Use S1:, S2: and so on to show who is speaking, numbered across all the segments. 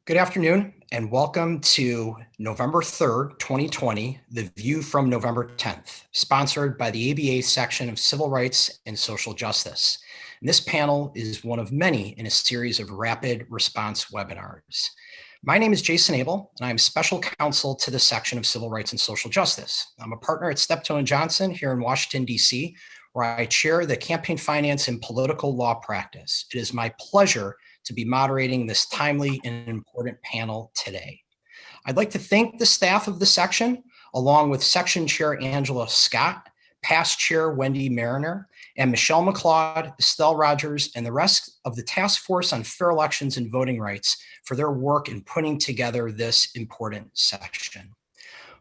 S1: Good afternoon, and welcome to November 3rd, 2020, The View from November 10th, sponsored by the ABA section of Civil Rights and Social Justice. And this panel is one of many in a series of rapid response webinars. My name is Jason Abel, and I'm special counsel to the section of Civil Rights and Social Justice. I'm a partner at Steptoe & Johnson here in Washington, D.C., where I chair the campaign finance and political law practice. It is my pleasure to be moderating this timely and important panel today. I'd like to thank the staff of the section, along with Section Chair Angela Scott, Past Chair Wendy Mariner, and Michelle McLeod, Estelle Rogers, and the rest of the Task Force on Fair Elections and Voting Rights for their work in putting together this important section.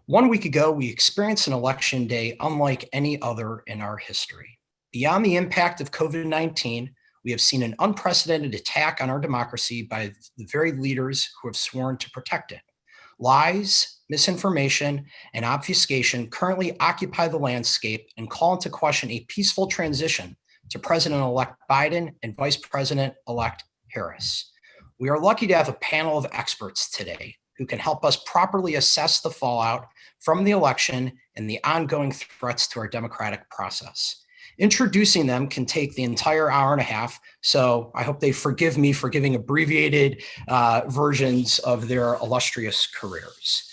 S1: 1 week ago, we experienced an election day unlike any other in our history. Beyond the impact of COVID-19, we have seen an unprecedented attack on our democracy by the very leaders who have sworn to protect it. Lies, misinformation, and obfuscation currently occupy the landscape and call into question a peaceful transition to President-elect Biden and Vice President-elect Harris. We are lucky to have a panel of experts today who can help us properly assess the fallout from the election and the ongoing threats to our democratic process. Introducing them can take the entire hour and a half, so I hope they forgive me for giving abbreviated versions of their illustrious careers.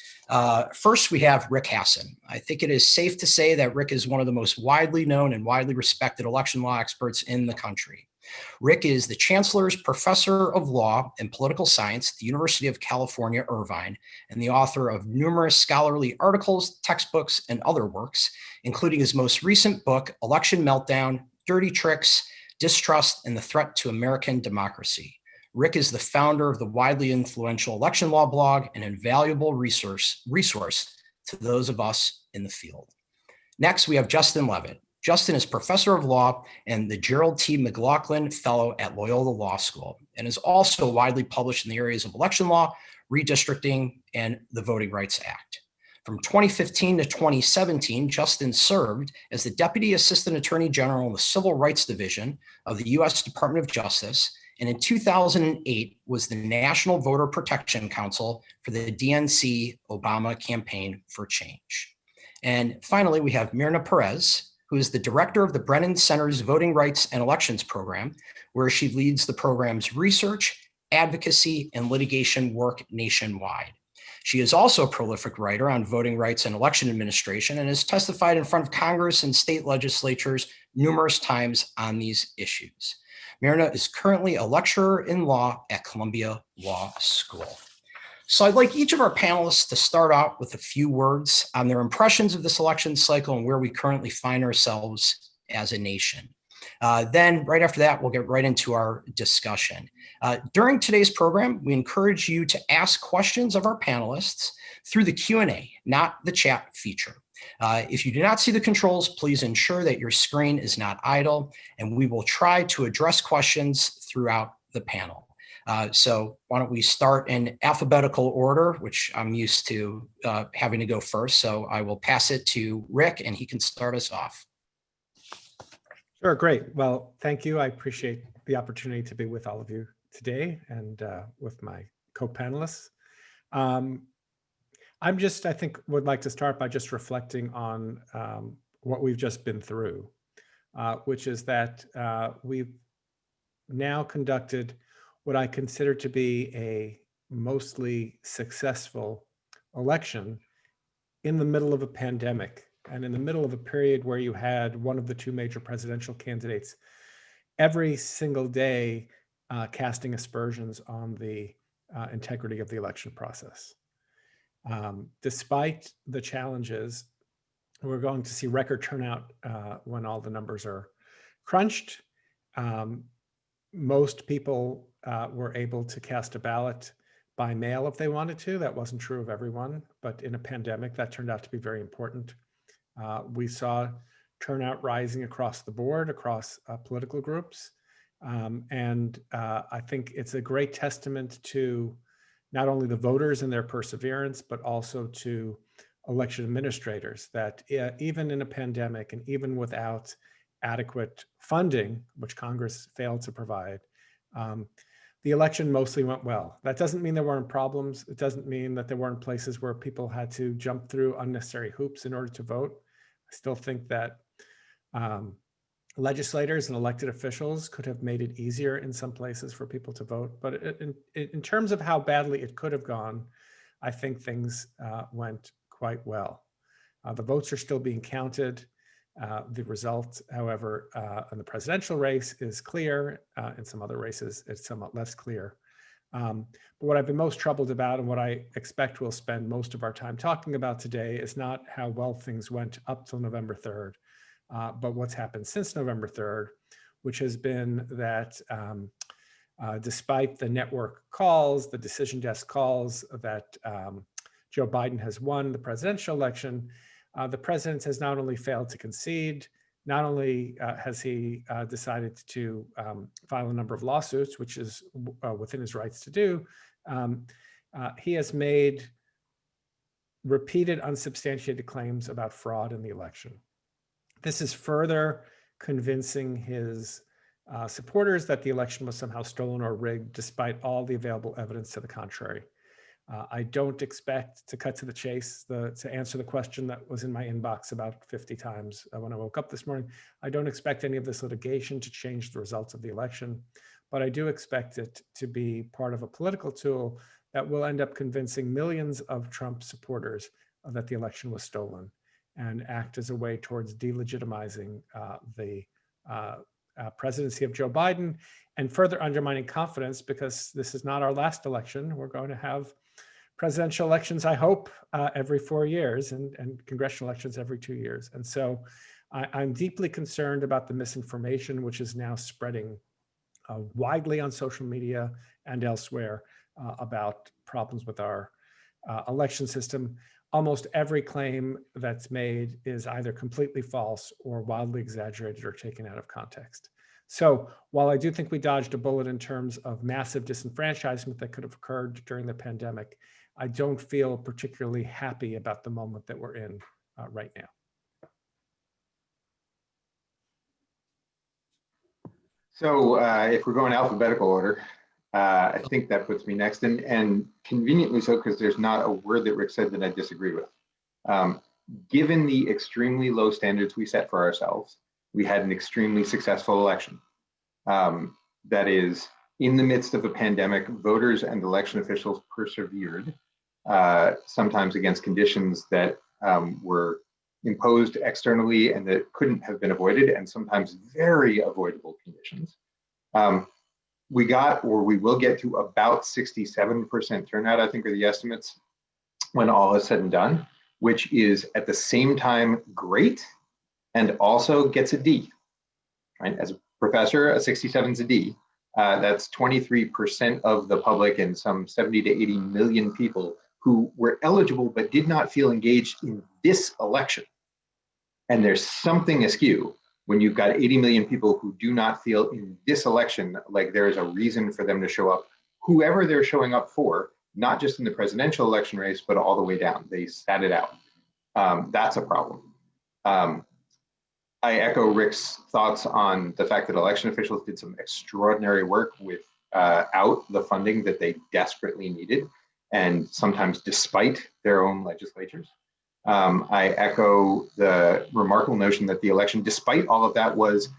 S1: First, we have Rick Hasson. I think it is safe to say that Rick is one of the most widely known and widely respected election law experts in the country. Rick is the Chancellor's Professor of Law and Political Science at the University of California, Irvine, and the author of numerous scholarly articles, textbooks, and other works, including his most recent book, Election Meltdown, Dirty Tricks, Distrust, and the Threat to American Democracy. Rick is the founder of the widely influential election law blog, an invaluable resource to those of us in the field. Next, we have Justin Levitt. Justin is professor of law and the Gerald T. McLaughlin Fellow at Loyola Law School, and is also widely published in the areas of election law, redistricting, and the Voting Rights Act. From 2015 to 2017, Justin served as the Deputy Assistant Attorney General in the Civil Rights Division of the U.S. Department of Justice, and in 2008 was the National Voter Protection Council for the DNC Obama Campaign for Change. And finally, we have Myrna Perez, who is the director of the Brennan Center's Voting Rights and Elections Program, where she leads the program's research, advocacy, and litigation work nationwide. She is also a prolific writer on voting rights and election administration and has testified in front of Congress and state legislatures numerous times on these issues. Myrna is currently a lecturer in law at Columbia Law School. So I'd like each of our panelists to start out with a few words on their impressions of this election cycle and where we currently find ourselves as a nation. Then right after that, we'll get right into our discussion. During today's program, we encourage you to ask questions of our panelists through the Q&A, not the chat feature. If you do not see the controls, please ensure that your screen is not idle, and we will try to address questions throughout the panel. So why don't we start in alphabetical order, which I'm used to having to go first. So I will pass it to Rick and he can start us off.
S2: Sure, great. Well, thank you. I appreciate the opportunity to be with all of you today and with my co-panelists. I think, would like to start by just reflecting on what we've just been through, which is that we've now conducted what I consider to be a mostly successful election in the middle of a pandemic and in the middle of a period where you had one of the two major presidential candidates every single day casting aspersions on the integrity of the election process. Despite the challenges, we're going to see record turnout when all the numbers are crunched. Most people were able to cast a ballot by mail if they wanted to. That wasn't true of everyone, but in a pandemic, that turned out to be very important. We saw turnout rising across the board, across political groups. And I think it's a great testament to not only the voters and their perseverance, but also to election administrators that even in a pandemic and even without adequate funding, which Congress failed to provide, The election mostly went well. That doesn't mean there weren't problems. It doesn't mean that there weren't places where people had to jump through unnecessary hoops in order to vote. I still think that legislators and elected officials could have made it easier in some places for people to vote. But in terms of how badly it could have gone, I think things went quite well. The votes are still being counted. The result, however, in the presidential race is clear. In some other races, it's somewhat less clear. But what I've been most troubled about, and what I expect we'll spend most of our time talking about today, is not how well things went up till November 3rd, but what's happened since November 3rd, which has been that despite the network calls, the decision desk calls that Joe Biden has won the presidential election, the president has not only failed to concede, not only has he decided to file a number of lawsuits, which is within his rights to do, he has made repeated unsubstantiated claims about fraud in the election. This is further convincing his supporters that the election was somehow stolen or rigged, despite all the available evidence to the contrary. I don't expect, to cut to the chase, to answer the question that was in my inbox about 50 times when I woke up this morning. I don't expect any of this litigation to change the results of the election, but I do expect it to be part of a political tool that will end up convincing millions of Trump supporters that the election was stolen, and act as a way towards delegitimizing the presidency of Joe Biden, and further undermining confidence, because this is not our last election. We're going to have presidential elections, I hope, every 4 years, and congressional elections every 2 years. And so I'm deeply concerned about the misinformation, which is now spreading widely on social media and elsewhere about problems with our election system. Almost every claim that's made is either completely false or wildly exaggerated or taken out of context. So while I do think we dodged a bullet in terms of massive disenfranchisement that could have occurred during the pandemic, I don't feel particularly happy about the moment that we're in right now.
S3: So if we're going alphabetical order, I think that puts me next, and conveniently so, because there's not a word that Rick said that I disagree with. Given the extremely low standards we set for ourselves, we had an extremely successful election. That is, in the midst of a pandemic, voters and election officials persevered, sometimes against conditions that were imposed externally and that couldn't have been avoided, and sometimes very avoidable conditions. We got, or we will get, to about 67% turnout, I think are the estimates, when all is said and done, which is at the same time great and also gets a D, right? As a professor, a 67 is a D. That's 23% of the public and some 70 to 80 million people who were eligible but did not feel engaged in this election. And there's something askew when you've got 80 million people who do not feel in this election like there is a reason for them to show up, whoever they're showing up for, not just in the presidential election race, but all the way down. They sat it out. That's a problem. I echo Rick's thoughts on the fact that election officials did some extraordinary work without the funding that they desperately needed, and sometimes despite their own legislatures. I echo the remarkable notion that the election, despite all of that, was,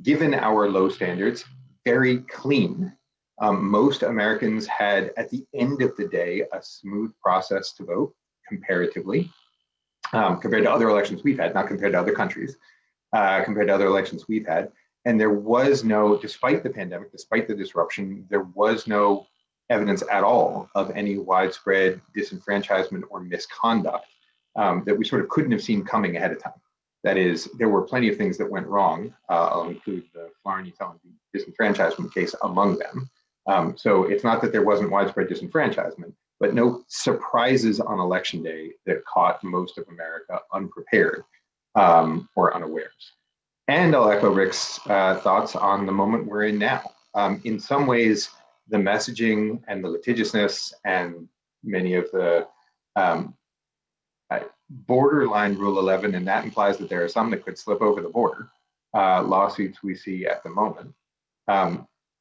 S3: given our low standards, very clean. Most Americans had, at the end of the day, a smooth process to vote, comparatively, compared to other elections we've had, not compared to other countries, compared to other elections we've had. And there was no, despite the pandemic, despite the disruption, there was no evidence at all of any widespread disenfranchisement or misconduct that we sort of couldn't have seen coming ahead of time. That is, there were plenty of things that went wrong. I'll include the Florida disenfranchisement case among them. So it's not that there wasn't widespread disenfranchisement, but no surprises on election day that caught most of America unprepared or unawares. And I'll echo Rick's thoughts on the moment we're in now. In some ways, the messaging and the litigiousness and many of the borderline Rule 11, and that implies that there are some that could slip over the border, lawsuits we see at the moment,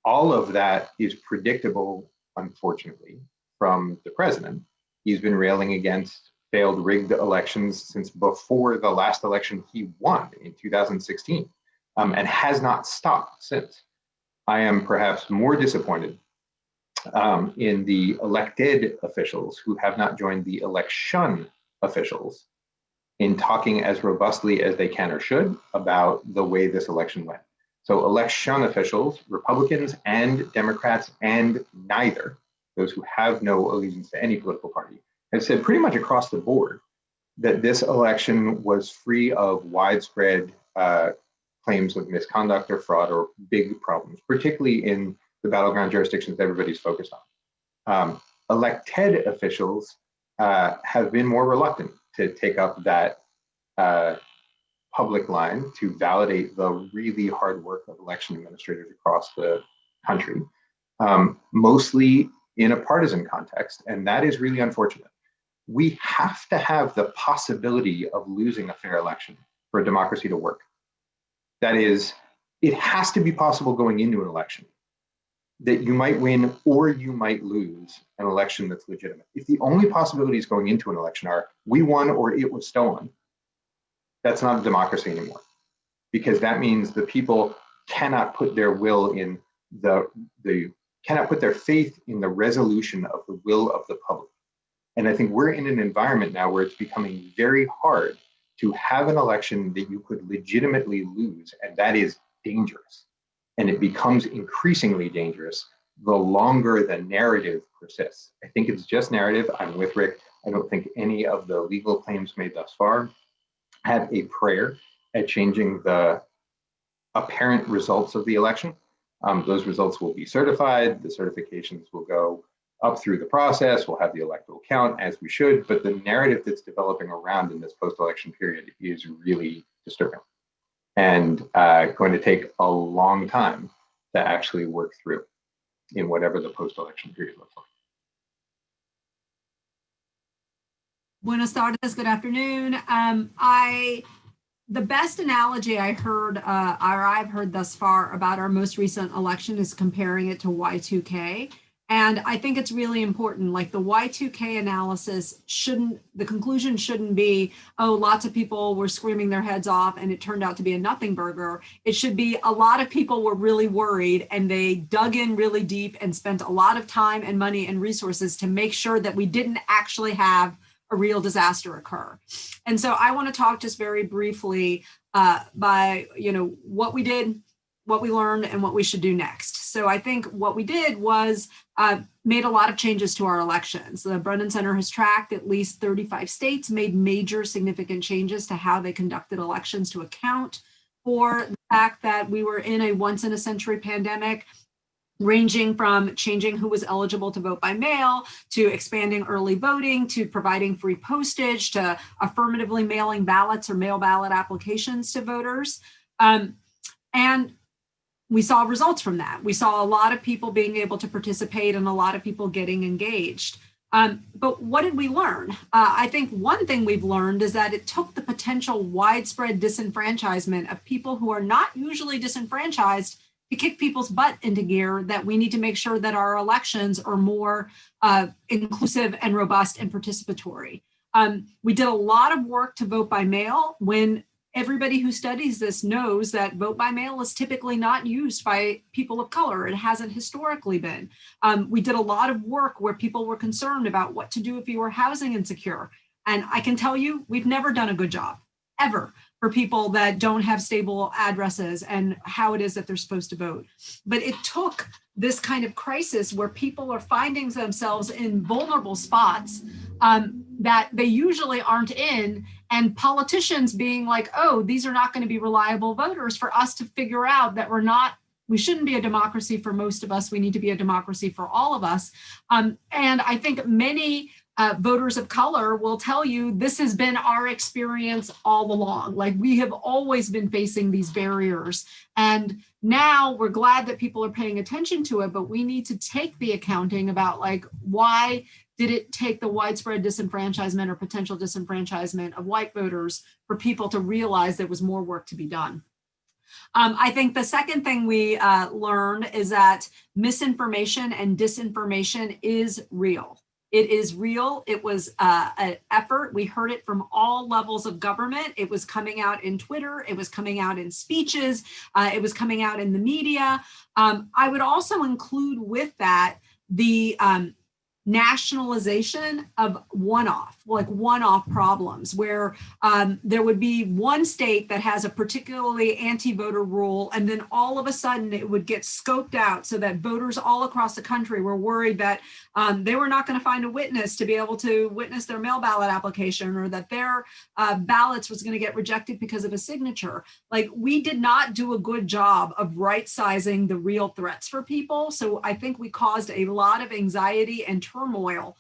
S3: All of that is predictable, unfortunately, from the president. He's been railing against failed rigged elections since before the last election he won in 2016, and has not stopped since. I am perhaps more disappointed in the elected officials who have not joined the election officials in talking as robustly as they can or should about the way this election went. So election officials, Republicans and Democrats and neither, those who have no allegiance to any political party, have said pretty much across the board that this election was free of widespread claims of misconduct or fraud or big problems, particularly in the battleground jurisdictions that everybody's focused on. Elected officials have been more reluctant to take up that public line to validate the really hard work of election administrators across the country, mostly in a partisan context, and that is really unfortunate. We have to have the possibility of losing a fair election for a democracy to work. That is, it has to be possible going into an election that you might win or you might lose an election that's legitimate. If the only possibilities going into an election are we won or it was stolen, that's not a democracy anymore, because that means the people cannot put their will in cannot put their faith in the resolution of the will of the public. And I think we're in an environment now where it's becoming very hard to have an election that you could legitimately lose, and that is dangerous. And it becomes increasingly dangerous the longer the narrative persists. I think it's just narrative. I'm with Rick. I don't think any of the legal claims made thus far have a prayer at changing the apparent results of the election. Those results will be certified. The certifications will go up through the process. We'll have the electoral count as we should, but the narrative that's developing around in this post-election period is really disturbing and going to take a long time to actually work through in whatever the post-election period looks like.
S4: Buenas tardes, good afternoon. The best analogy I heard, or I've heard thus far about our most recent election is comparing it to Y2K. And I think it's really important, like the Y2K analysis the conclusion shouldn't be, oh, lots of people were screaming their heads off and it turned out to be a nothing burger. It should be a lot of people were really worried and they dug in really deep and spent a lot of time and money and resources to make sure that we didn't actually have a real disaster occur. And so I want to talk just very briefly by, what we did, what we learned, and what we should do next. So I think what we did was made a lot of changes to our elections. The Brennan Center has tracked at least 35 states, made major significant changes to how they conducted elections to account for the fact that we were in a once-in-a-century pandemic, ranging from changing who was eligible to vote by mail, to expanding early voting, to providing free postage, to affirmatively mailing ballots or mail ballot applications to voters. And we saw results from that. We saw a lot of people being able to participate and a lot of people getting engaged. But what did we learn? I think one thing we've learned is that it took the potential widespread disenfranchisement of people who are not usually disenfranchised to kick people's butt into gear, that we need to make sure that our elections are more inclusive and robust and participatory. We did a lot of work to vote by mail when everybody who studies this knows that vote by mail is typically not used by people of color. It hasn't historically been. We did a lot of work where people were concerned about what to do if you were housing insecure. And I can tell you, we've never done a good job, ever, for people that don't have stable addresses and how it is that they're supposed to vote. But it took this kind of crisis where people are finding themselves in vulnerable spots that they usually aren't in, and politicians being like, oh, these are not going to be reliable voters, for us to figure out that we shouldn't be a democracy for most of us. We need to be a democracy for all of us. And I think many voters of color will tell you this has been our experience all along. Like, we have always been facing these barriers. And now we're glad that people are paying attention to it, but we need to take the accounting about, like, why did it take the widespread disenfranchisement or potential disenfranchisement of white voters for people to realize there was more work to be done? I think the second thing we learned is that misinformation and disinformation is real. It is real. It was an effort. We heard it from all levels of government. It was coming out in Twitter. It was coming out in speeches. It was coming out in the media. I would also include with that the nationalization of one-off problems where there would be one state that has a particularly anti-voter rule, and then all of a sudden it would get scoped out so that voters all across the country were worried that they were not going to find a witness to be able to witness their mail ballot application, or that their ballots was going to get rejected because of a signature. Like, we did not do a good job of right-sizing the real threats for people. So I think we caused a lot of anxiety and turmoil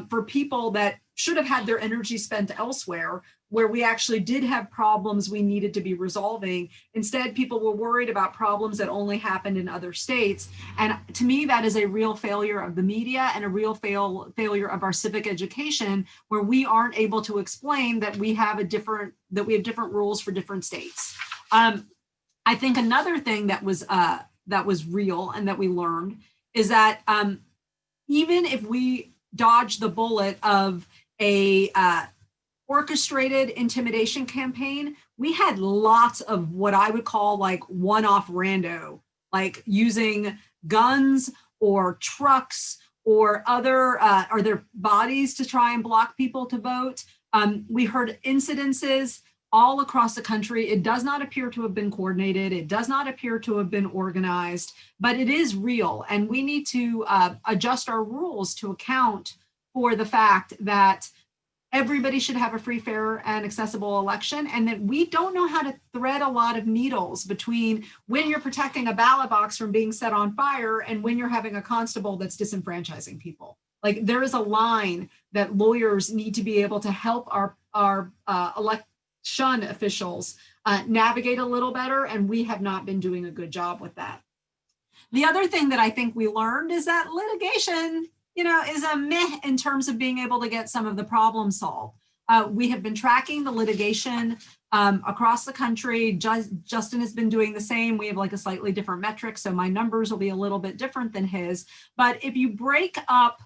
S4: for people that should have had their energy spent elsewhere, where we actually did have problems we needed to be resolving. Instead, people were worried about problems that only happened in other states. And to me, that is a real failure of the media and a real failure of our civic education, where we aren't able to explain that we have different rules for different states. I think another thing that was real and that we learned is that even if we dodge the bullet of a orchestrated intimidation campaign, we had lots of what I would call like one-off rando, like using guns or trucks or their bodies to try and block people to vote. We heard incidences all across the country. It does not appear to have been coordinated. It does not appear to have been organized, but it is real. And we need to adjust our rules to account for the fact that everybody should have a free, fair, and accessible election, and that we don't know how to thread a lot of needles between when you're protecting a ballot box from being set on fire and when you're having a constable that's disenfranchising people. Like, there is a line that lawyers need to be able to help our election officials navigate a little better, and we have not been doing a good job with that. The other thing that I think we learned is that litigation, is a meh in terms of being able to get some of the problems solved. We have been tracking the litigation across the country. Justin has been doing the same. We have like a slightly different metric, so my numbers will be a little bit different than his. But if you break up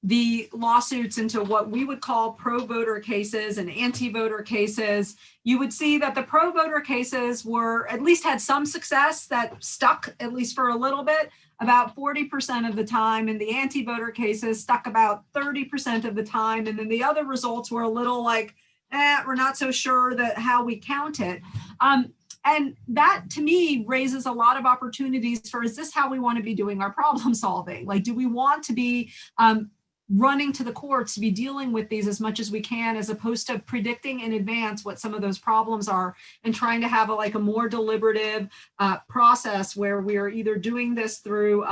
S4: the lawsuits into what we would call pro-voter cases and anti-voter cases, you would see that the pro-voter cases at least had some success that stuck, at least for a little bit, about 40% of the time, and the anti-voter cases stuck about 30% of the time. And then the other results were a little like, we're not so sure that how we count it. And that, to me, raises a lot of opportunities for, is this how we want to be doing our problem solving? Like, do we want to be running to the courts to be dealing with these as much as we can, as opposed to predicting in advance what some of those problems are and trying to have a more deliberative process where we are either doing this through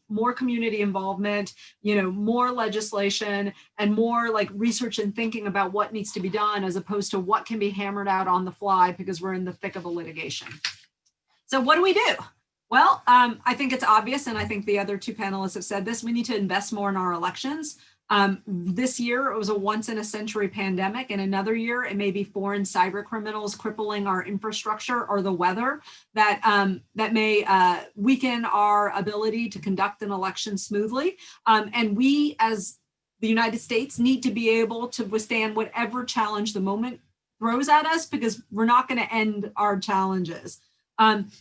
S4: more community involvement, more legislation, and more like research and thinking about what needs to be done, as opposed to what can be hammered out on the fly because we're in the thick of a litigation. So what do we do? Well, I think it's obvious, and I think the other two panelists have said this, we need to invest more in our elections. This year, it was a once-in-a-century pandemic. In another year, it may be foreign cyber criminals crippling our infrastructure, or the weather that may weaken our ability to conduct an election smoothly. And we, as the United States, need to be able to withstand whatever challenge the moment throws at us, because we're not going to end our challenges.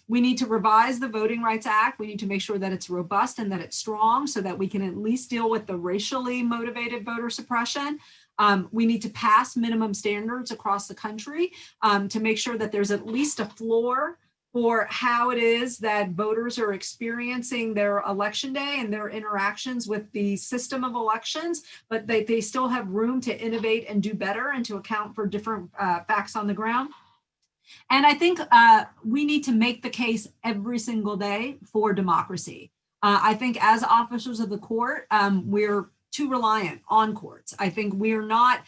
S4: We need to revise the Voting Rights Act. We need to make sure that it's robust and that it's strong, so that we can at least deal with the racially motivated voter suppression. We need to pass minimum standards across the country to make sure that there's at least a floor for how it is that voters are experiencing their election day and their interactions with the system of elections, but they still have room to innovate and do better and to account for different facts on the ground. And I think we need to make the case every single day for democracy. I think as officers of the court, we're too reliant on courts. I think we're not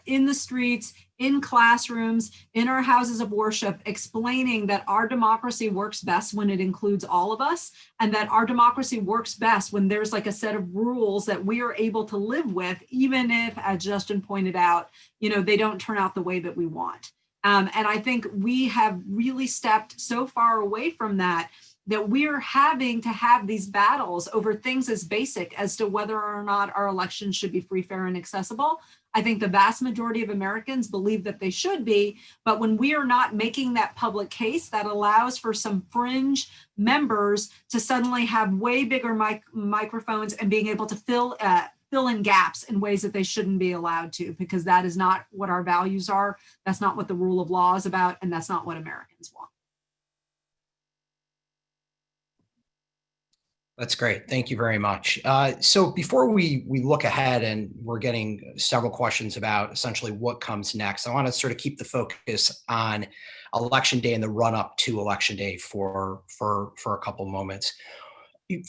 S4: in the streets, in classrooms, in our houses of worship, explaining that our democracy works best when it includes all of us, and that our democracy works best when there's like a set of rules that we are able to live with, even if, as Justin pointed out, they don't turn out the way that we want. And I think we have really stepped so far away from that we're having to have these battles over things as basic as to whether or not our elections should be free, fair, and accessible. I think the vast majority of Americans believe that they should be, but when we are not making that public case, that allows for some fringe members to suddenly have way bigger microphones and being able to fill in gaps in ways that they shouldn't be allowed to, because that is not what our values are. That's not what the rule of law is about, and that's not what Americans want.
S1: That's great. Thank you very much. So before we look ahead, and we're getting several questions about essentially what comes next, I want to sort of keep the focus on Election Day and the run up to Election Day for a couple moments.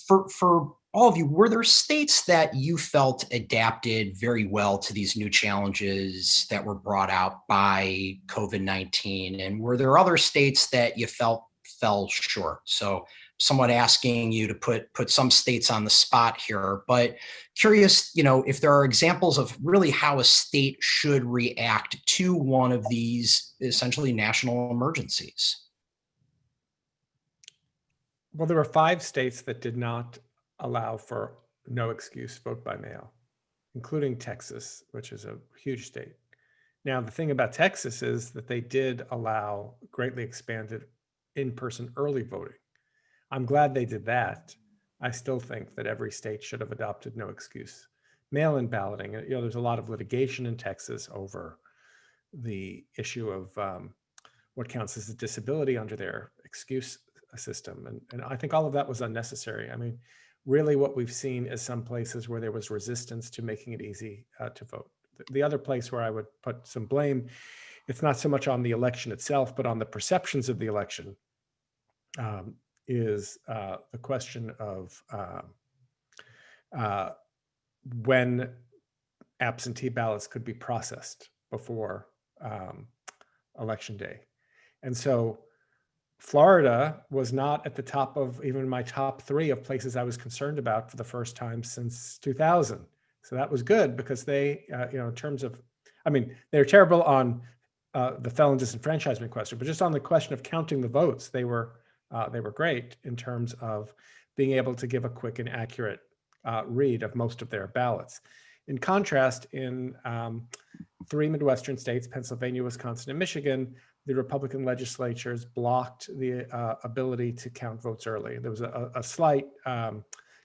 S1: For all of you, were there states that you felt adapted very well to these new challenges that were brought out by COVID-19? And were there other states that you felt fell short? So somewhat asking you to put some states on the spot here, but curious, if there are examples of really how a state should react to one of these essentially national emergencies.
S2: Well, there were 5 states that did not allow for no excuse vote by mail, including Texas, which is a huge state. Now, the thing about Texas is that they did allow greatly expanded in-person early voting. I'm glad they did that. I still think that every state should have adopted no excuse mail-in balloting. There's a lot of litigation in Texas over the issue of what counts as a disability under their excuse system. And I think all of that was unnecessary. I mean, really what we've seen is some places where there was resistance to making it easy to vote. The other place where I would put some blame, it's not so much on the election itself, but on the perceptions of the election, is the question of when absentee ballots could be processed before Election Day. And so Florida was not at the top of even my top 3 of places I was concerned about for the first time since 2000. So that was good, because they, in terms of, I mean, they're terrible on the felon disenfranchisement question, but just on the question of counting the votes, they were great in terms of being able to give a quick and accurate read of most of their ballots. In contrast, in 3 Midwestern states, Pennsylvania, Wisconsin, and Michigan, the Republican legislatures blocked the ability to count votes early. There was a slight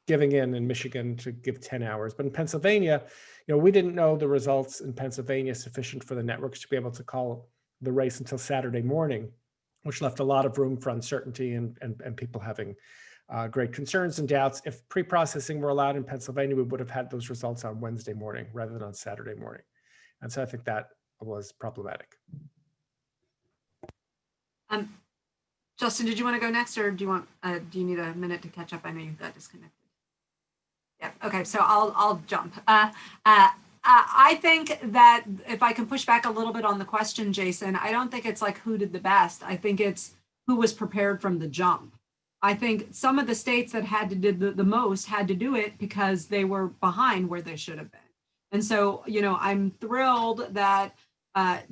S2: giving in Michigan to give 10 hours. But in Pennsylvania, we didn't know the results in Pennsylvania sufficient for the networks to be able to call the race until Saturday morning, which left a lot of room for uncertainty and people having great concerns and doubts. If pre-processing were allowed in Pennsylvania, we would have had those results on Wednesday morning rather than on Saturday morning. And so I think that was problematic.
S4: Justin, did you want to go next, or do you need a minute to catch up? I know you got disconnected. Yeah. Okay. So I'll jump. I think that if I can push back a little bit on the question, Jason, I don't think it's like who did the best. I think it's who was prepared from the jump. I think some of the states that had to do the most had to do it because they were behind where they should have been. And so, I'm thrilled that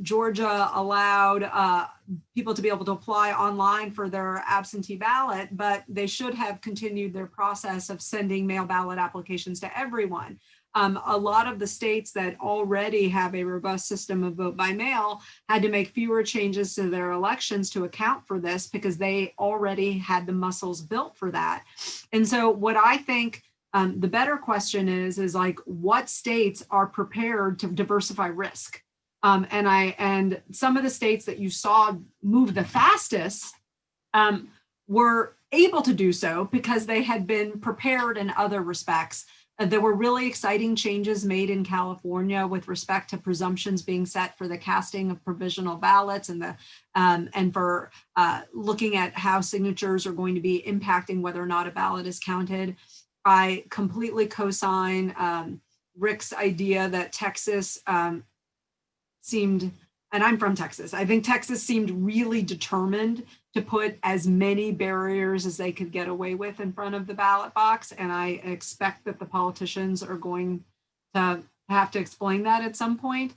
S4: Georgia allowed people to be able to apply online for their absentee ballot, but they should have continued their process of sending mail ballot applications to everyone. A lot of the states that already have a robust system of vote by mail had to make fewer changes to their elections to account for this, because they already had the muscles built for that. And so what I think the better question is like, what states are prepared to diversify risk? And some of the states that you saw move the fastest were able to do so because they had been prepared in other respects. There were really exciting changes made in California with respect to presumptions being set for the casting of provisional ballots and for looking at how signatures are going to be impacting whether or not a ballot is counted. I completely co-sign Rick's idea that Texas seemed, and I'm from Texas, I think Texas seemed really determined to put as many barriers as they could get away with in front of the ballot box. And I expect that the politicians are going to have to explain that at some point.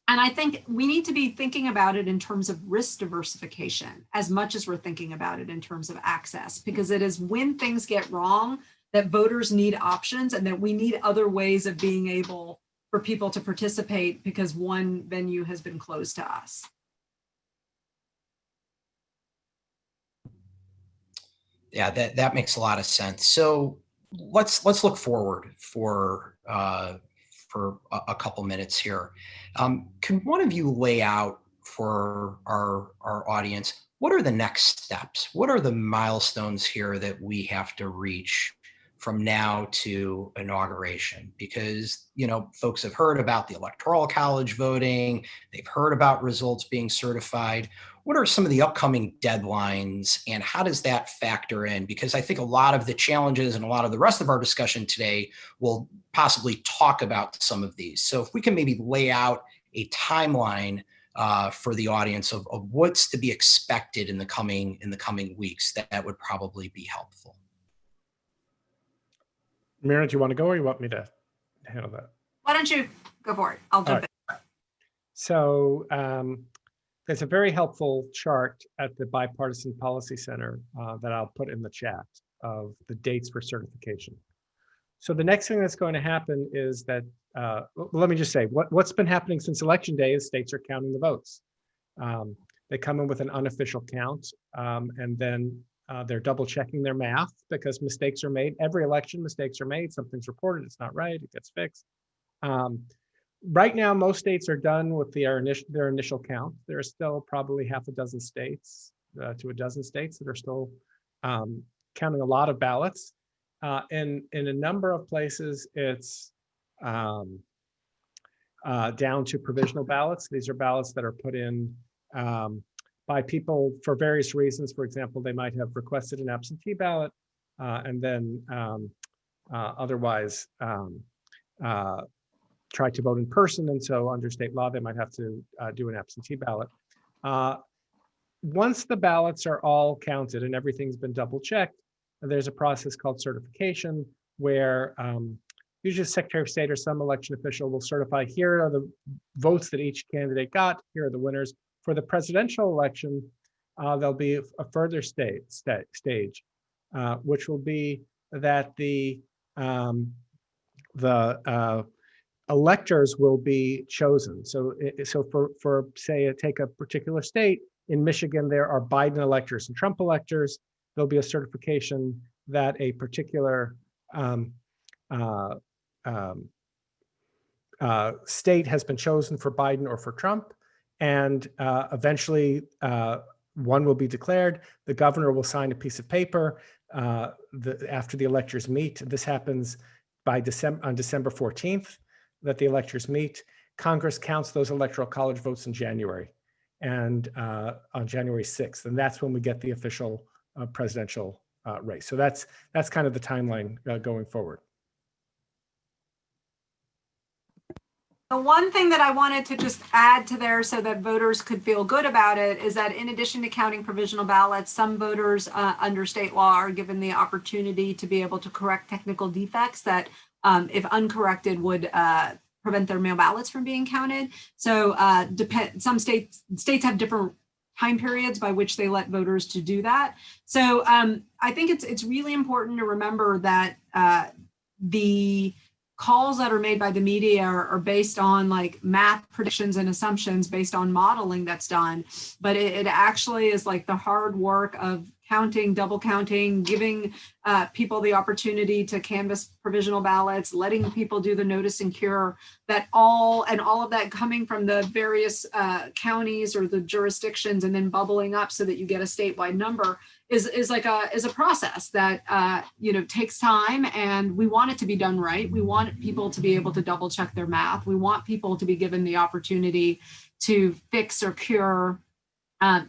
S4: And I think we need to be thinking about it in terms of risk diversification as much as we're thinking about it in terms of access, because it is when things get wrong that voters need options and that we need other ways of being able for people to participate because one venue has been closed to us.
S1: Yeah, that makes a lot of sense. So let's look forward for a couple minutes here. Can one of you lay out for our audience, what are the next steps? What are the milestones here that we have to reach from now to inauguration? Because, you know, folks have heard about the Electoral College voting, they've heard about results being certified. What are some of the upcoming deadlines and how does that factor in? Because I think a lot of the challenges and a lot of the rest of our discussion today will possibly talk about some of these. So if we can maybe lay out a timeline for the audience of what's to be expected in the coming weeks, that would probably be helpful.
S2: Mira, do you want to go or you want me to handle that?
S4: Why don't you go for it? I'll jump in.
S2: So there's a very helpful chart at the Bipartisan Policy Center that I'll put in the chat of the dates for certification. So the next thing that's going to happen is that, let me just say, what's been happening since Election Day is states are counting the votes. They come in with an unofficial count, and then they're double checking their math because mistakes are made. Every election, mistakes are made. Something's reported, it's not right, it gets fixed. Right now, most states are done with their initial count. There are still probably half a dozen states to a dozen states that are still counting a lot of ballots. In a number of places, it's down to provisional ballots. These are ballots that are put in by people for various reasons. For example, they might have requested an absentee ballot and then otherwise try to vote in person. And so under state law, they might have to do an absentee ballot. Once the ballots are all counted and everything's been double checked, there's a process called certification where usually the Secretary of State or some election official will certify, here are the votes that each candidate got, here are the winners. For the presidential election, there'll be a further stage, which will be that the electors will be chosen. So for say, take a particular state, in Michigan, there are Biden electors and Trump electors. There'll be a certification that a particular state has been chosen for Biden or for Trump. And eventually one will be declared. The governor will sign a piece of paper after the electors meet. This happens on December 14th, that the electors meet. Congress counts those Electoral College votes in January and on January 6th. And that's when we get the official presidential race. So that's kind of the timeline going forward.
S4: The one thing that I wanted to just add to there so that voters could feel good about it is that in addition to counting provisional ballots, some voters under state law are given the opportunity to be able to correct technical defects that if uncorrected would prevent their mail ballots from being counted. So some states have different time periods by which they let voters to do that. So I think it's really important to remember that the calls that are made by the media are based on like math predictions and assumptions based on modeling that's done. But it actually is like the hard work of counting, double counting, giving people the opportunity to canvass provisional ballots, letting people do the notice and cure, all of that coming from the various counties or the jurisdictions and then bubbling up so that you get a statewide number is a process that takes time, and we want it to be done right. We want people to be able to double check their math. We want people to be given the opportunity to fix or cure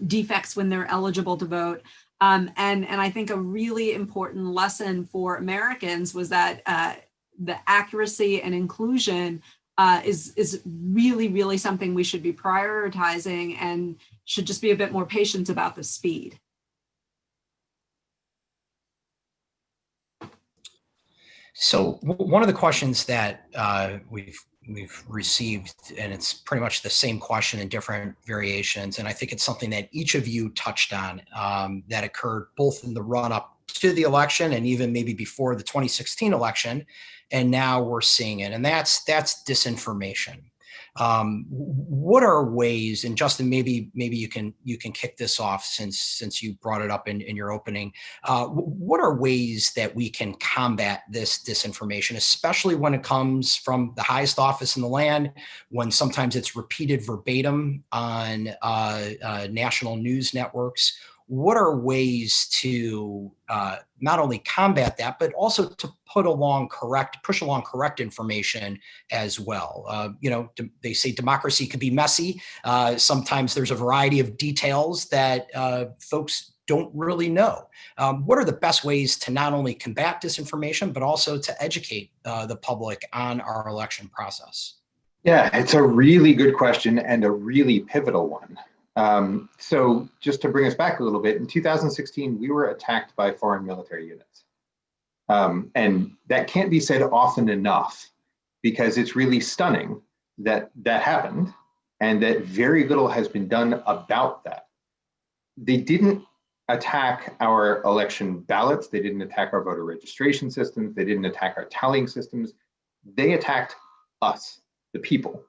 S4: defects when they're eligible to vote. And I think a really important lesson for Americans was that the accuracy and inclusion is really, really something we should be prioritizing and should just be a bit more patient about the speed. So
S1: one of the questions that we've we've received, and it's pretty much the same question in different variations. And I think it's something that each of you touched on, that occurred both in the run-up to the election and even maybe before the 2016 election. And now we're seeing it, and that's disinformation. What are ways, and Justin, maybe you can kick this off since you brought it up in your opening. What are ways that we can combat this disinformation, especially when it comes from the highest office in the land, when sometimes it's repeated verbatim on national news networks? What are ways to not only combat that, but also to push along correct information as well? They say democracy can be messy. Sometimes there's a variety of details that folks don't really know. What are the best ways to not only combat disinformation, but also to educate the public on our election process?
S3: Yeah, it's a really good question and a really pivotal one. So just to bring us back a little bit, in 2016, we were attacked by foreign military units. And that can't be said often enough, because it's really stunning that that happened and that very little has been done about that. They didn't attack our election ballots. They didn't attack our voter registration systems. They didn't attack our tallying systems. They attacked us, the people,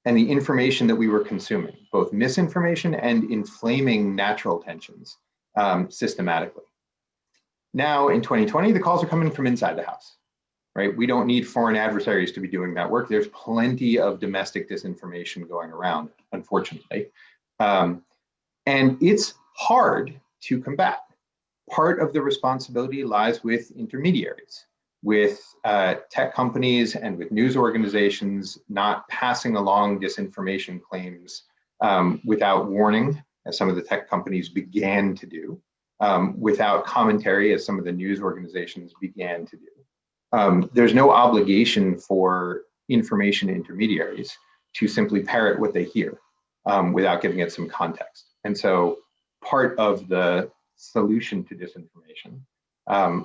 S3: and the information that we were consuming, both misinformation and inflaming natural tensions systematically. Now in 2020, the calls are coming from inside the house, right? We don't need foreign adversaries to be doing that work. There's plenty of domestic disinformation going around, unfortunately. And it's hard to combat. Part of the responsibility lies with intermediaries, with tech companies and with news organizations not passing along disinformation claims without warning, as some of the tech companies began to do, without commentary, as some of the news organizations began to do. There's no obligation for information intermediaries to simply parrot what they hear without giving it some context. And so part of the solution to disinformation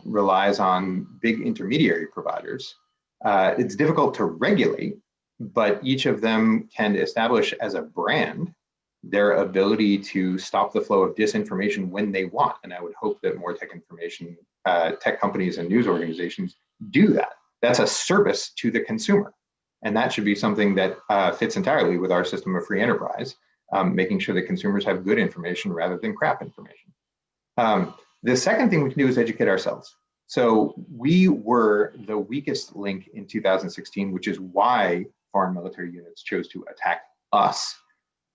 S3: relies on big intermediary providers. It's difficult to regulate, but each of them can establish as a brand their ability to stop the flow of disinformation when they want. And I would hope that more tech companies and news organizations do that. That's a service to the consumer. And that should be something that fits entirely with our system of free enterprise, making sure that consumers have good information rather than crap information. The second thing we can do is educate ourselves. So we were the weakest link in 2016, which is why foreign military units chose to attack us.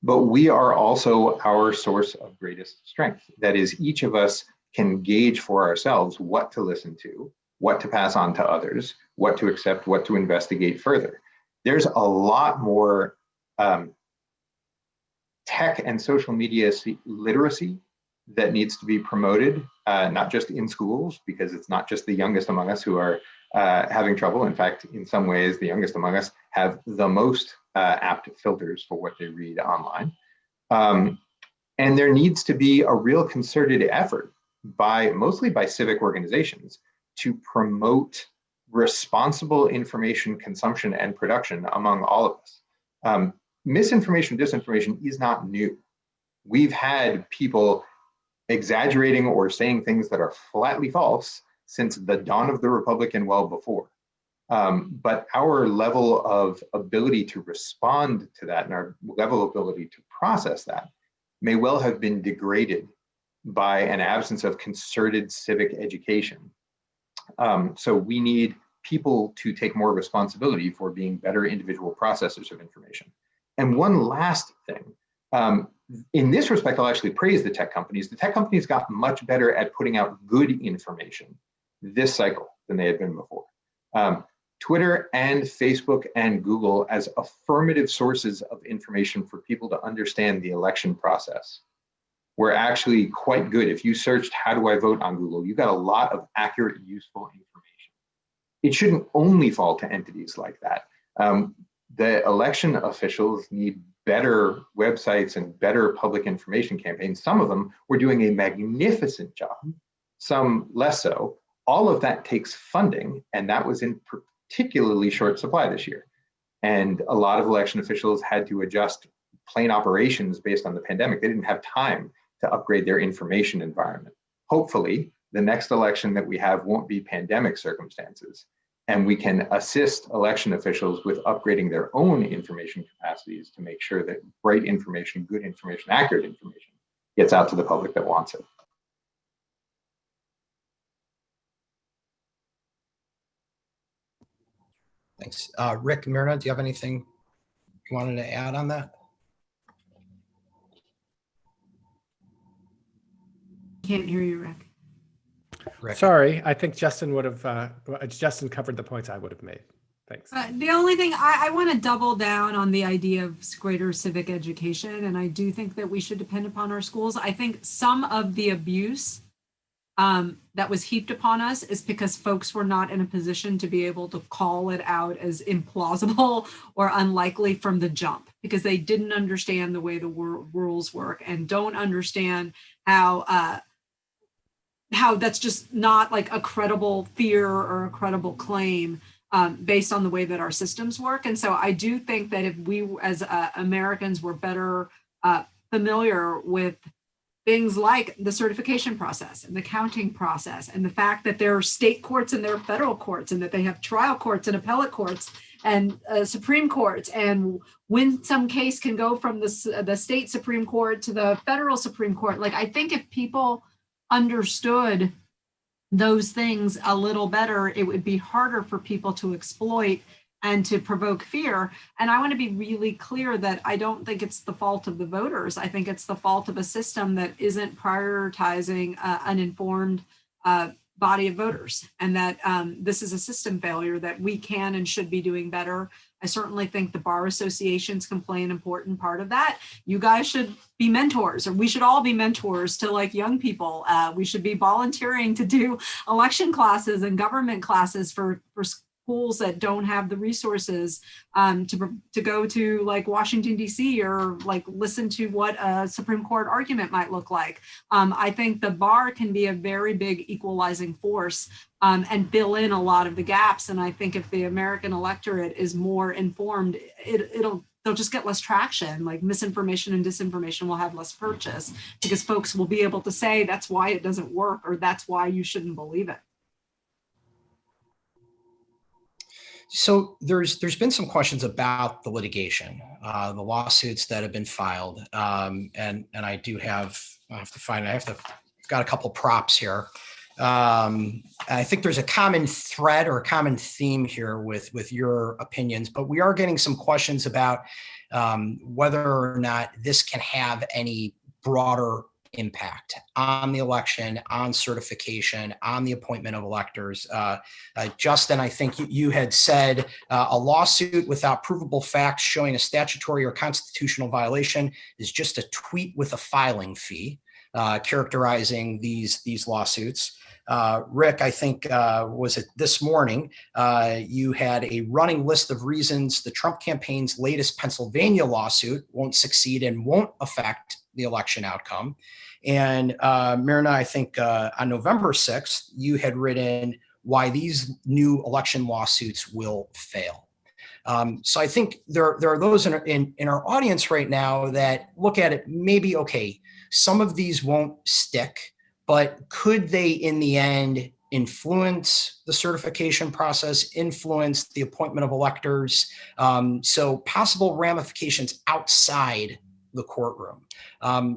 S3: But we are also our source of greatest strength. That is, each of us can gauge for ourselves what to listen to, what to pass on to others, what to accept, what to investigate further. There's a lot more tech and social media literacy that needs to be promoted, not just in schools, because it's not just the youngest among us who are having trouble. In fact, in some ways, the youngest among us have the most apt filters for what they read online. And there needs to be a real concerted effort mostly by civic organizations to promote responsible information consumption and production among all of us. Misinformation, disinformation is not new. We've had people exaggerating or saying things that are flatly false since the dawn of the Republic and well before. But our level of ability to respond to that and our level of ability to process that may well have been degraded by an absence of concerted civic education. So we need people to take more responsibility for being better individual processors of information. And one last thing, in this respect, I'll actually praise the tech companies. The tech companies got much better at putting out good information this cycle than they had been before. Twitter and Facebook and Google as affirmative sources of information for people to understand the election process were actually quite good. If you searched "how do I vote" on Google, you got a lot of accurate, useful information. It shouldn't only fall to entities like that. The election officials need better websites and better public information campaigns. Some of them were doing a magnificent job, some less so. All of that takes funding, and that was in particularly short supply this year. And a lot of election officials had to adjust plain operations based on the pandemic. They didn't have time to upgrade their information environment. Hopefully, the next election that we have won't be pandemic circumstances, and we can assist election officials with upgrading their own information capacities to make sure that right information, good information, accurate information gets out to the public that wants it.
S1: Thanks. Rick, Myrna, do you have anything you wanted to add on that?
S4: Can't hear you, Rick.
S2: Sorry, I think Justin would have, Justin covered the points I would have made. Thanks.
S4: The only thing I want to double down on the idea of greater civic education, and I do think that we should depend upon our schools. I think some of the abuse that was heaped upon us is because folks were not in a position to be able to call it out as implausible or unlikely from the jump, because they didn't understand the way the rules work and don't understand how that's just not like a credible fear or a credible claim based on the way that our systems work. And so I do think that if we as Americans were better familiar with things like the certification process and the counting process and the fact that there are state courts and there are federal courts and that they have trial courts and appellate courts and Supreme Courts, and when some case can go from the state Supreme Court to the federal Supreme Court. Like, I think if people understood those things a little better, it would be harder for people to exploit and to provoke fear. And I want to be really clear that I don't think it's the fault of the voters. I think it's the fault of a system that isn't prioritizing an informed body of voters, and that this is a system failure that we can and should be doing better. I certainly think the bar associations can play an important part of that. You guys should be mentors, or we should all be mentors to like young people. We should be volunteering to do election classes and government classes for schools that don't have the resources to go to like Washington, D.C. or like listen to what a Supreme Court argument might look like. I think the bar can be a very big equalizing force and fill in a lot of the gaps. And I think if the American electorate is more informed, they'll just get less traction. Like misinformation and disinformation will have less purchase because folks will be able to say that's why it doesn't work, or that's why you shouldn't believe it.
S1: So there's been some questions about the litigation, the lawsuits that have been filed, and I do have got a couple props here. I think there's a common thread or a common theme here with your opinions, but we are getting some questions about whether or not this can have any broader impact on the election, on certification, on the appointment of electors. Justin, I think you had said a lawsuit without provable facts showing a statutory or constitutional violation is just a tweet with a filing fee, characterizing these lawsuits. Rick, I think, was it this morning, you had a running list of reasons the Trump campaign's latest Pennsylvania lawsuit won't succeed and won't affect the election outcome. And Myrna, I think on November 6th, you had written why these new election lawsuits will fail. So I think there are those in our audience right now that look at it, maybe, okay, some of these won't stick, but could they in the end influence the certification process, influence the appointment of electors? So possible ramifications outside the courtroom.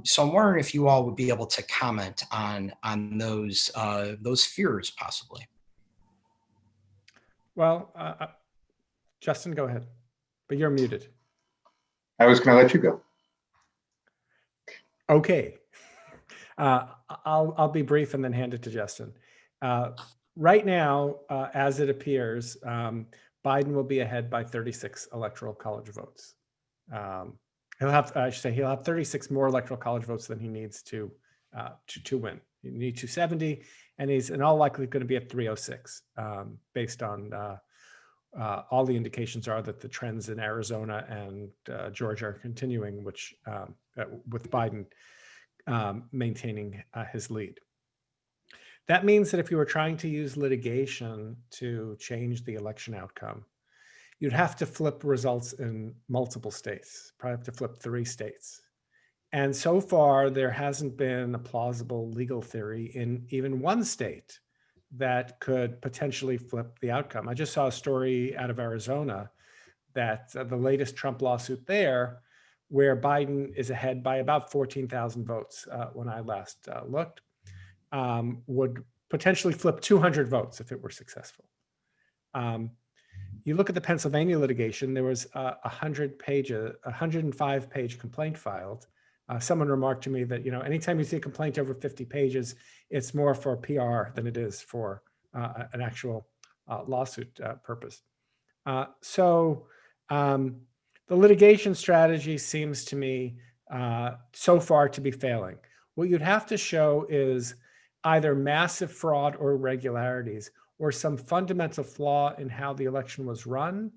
S1: So I'm wondering if you all would be able to comment on those fears possibly.
S2: Well, Justin, go ahead, but you're muted.
S3: I was going to let you go.
S2: Okay. I'll be brief and then hand it to Justin. Right now, as it appears, Biden will be ahead by 36 Electoral College votes. He'll have 36 more Electoral College votes than he needs to win. He needs 270, and he's in all likelihood going to be at 306, based on all the indications are that the trends in Arizona and Georgia are continuing, which with Biden maintaining his lead. That means that if you were trying to use litigation to change the election outcome, you'd have to flip results in multiple states, probably have to flip 3 states. And so far, there hasn't been a plausible legal theory in even 1 state that could potentially flip the outcome. I just saw a story out of Arizona that the latest Trump lawsuit there, where Biden is ahead by about 14,000 votes when I last looked, would potentially flip 200 votes if it were successful. You look at the Pennsylvania litigation, there was a 105-page complaint filed. Someone remarked to me that, anytime you see a complaint over 50 pages, it's more for PR than it is for an actual lawsuit purpose. So the litigation strategy seems to me so far to be failing. What you'd have to show is either massive fraud or irregularities, or some fundamental flaw in how the election was run,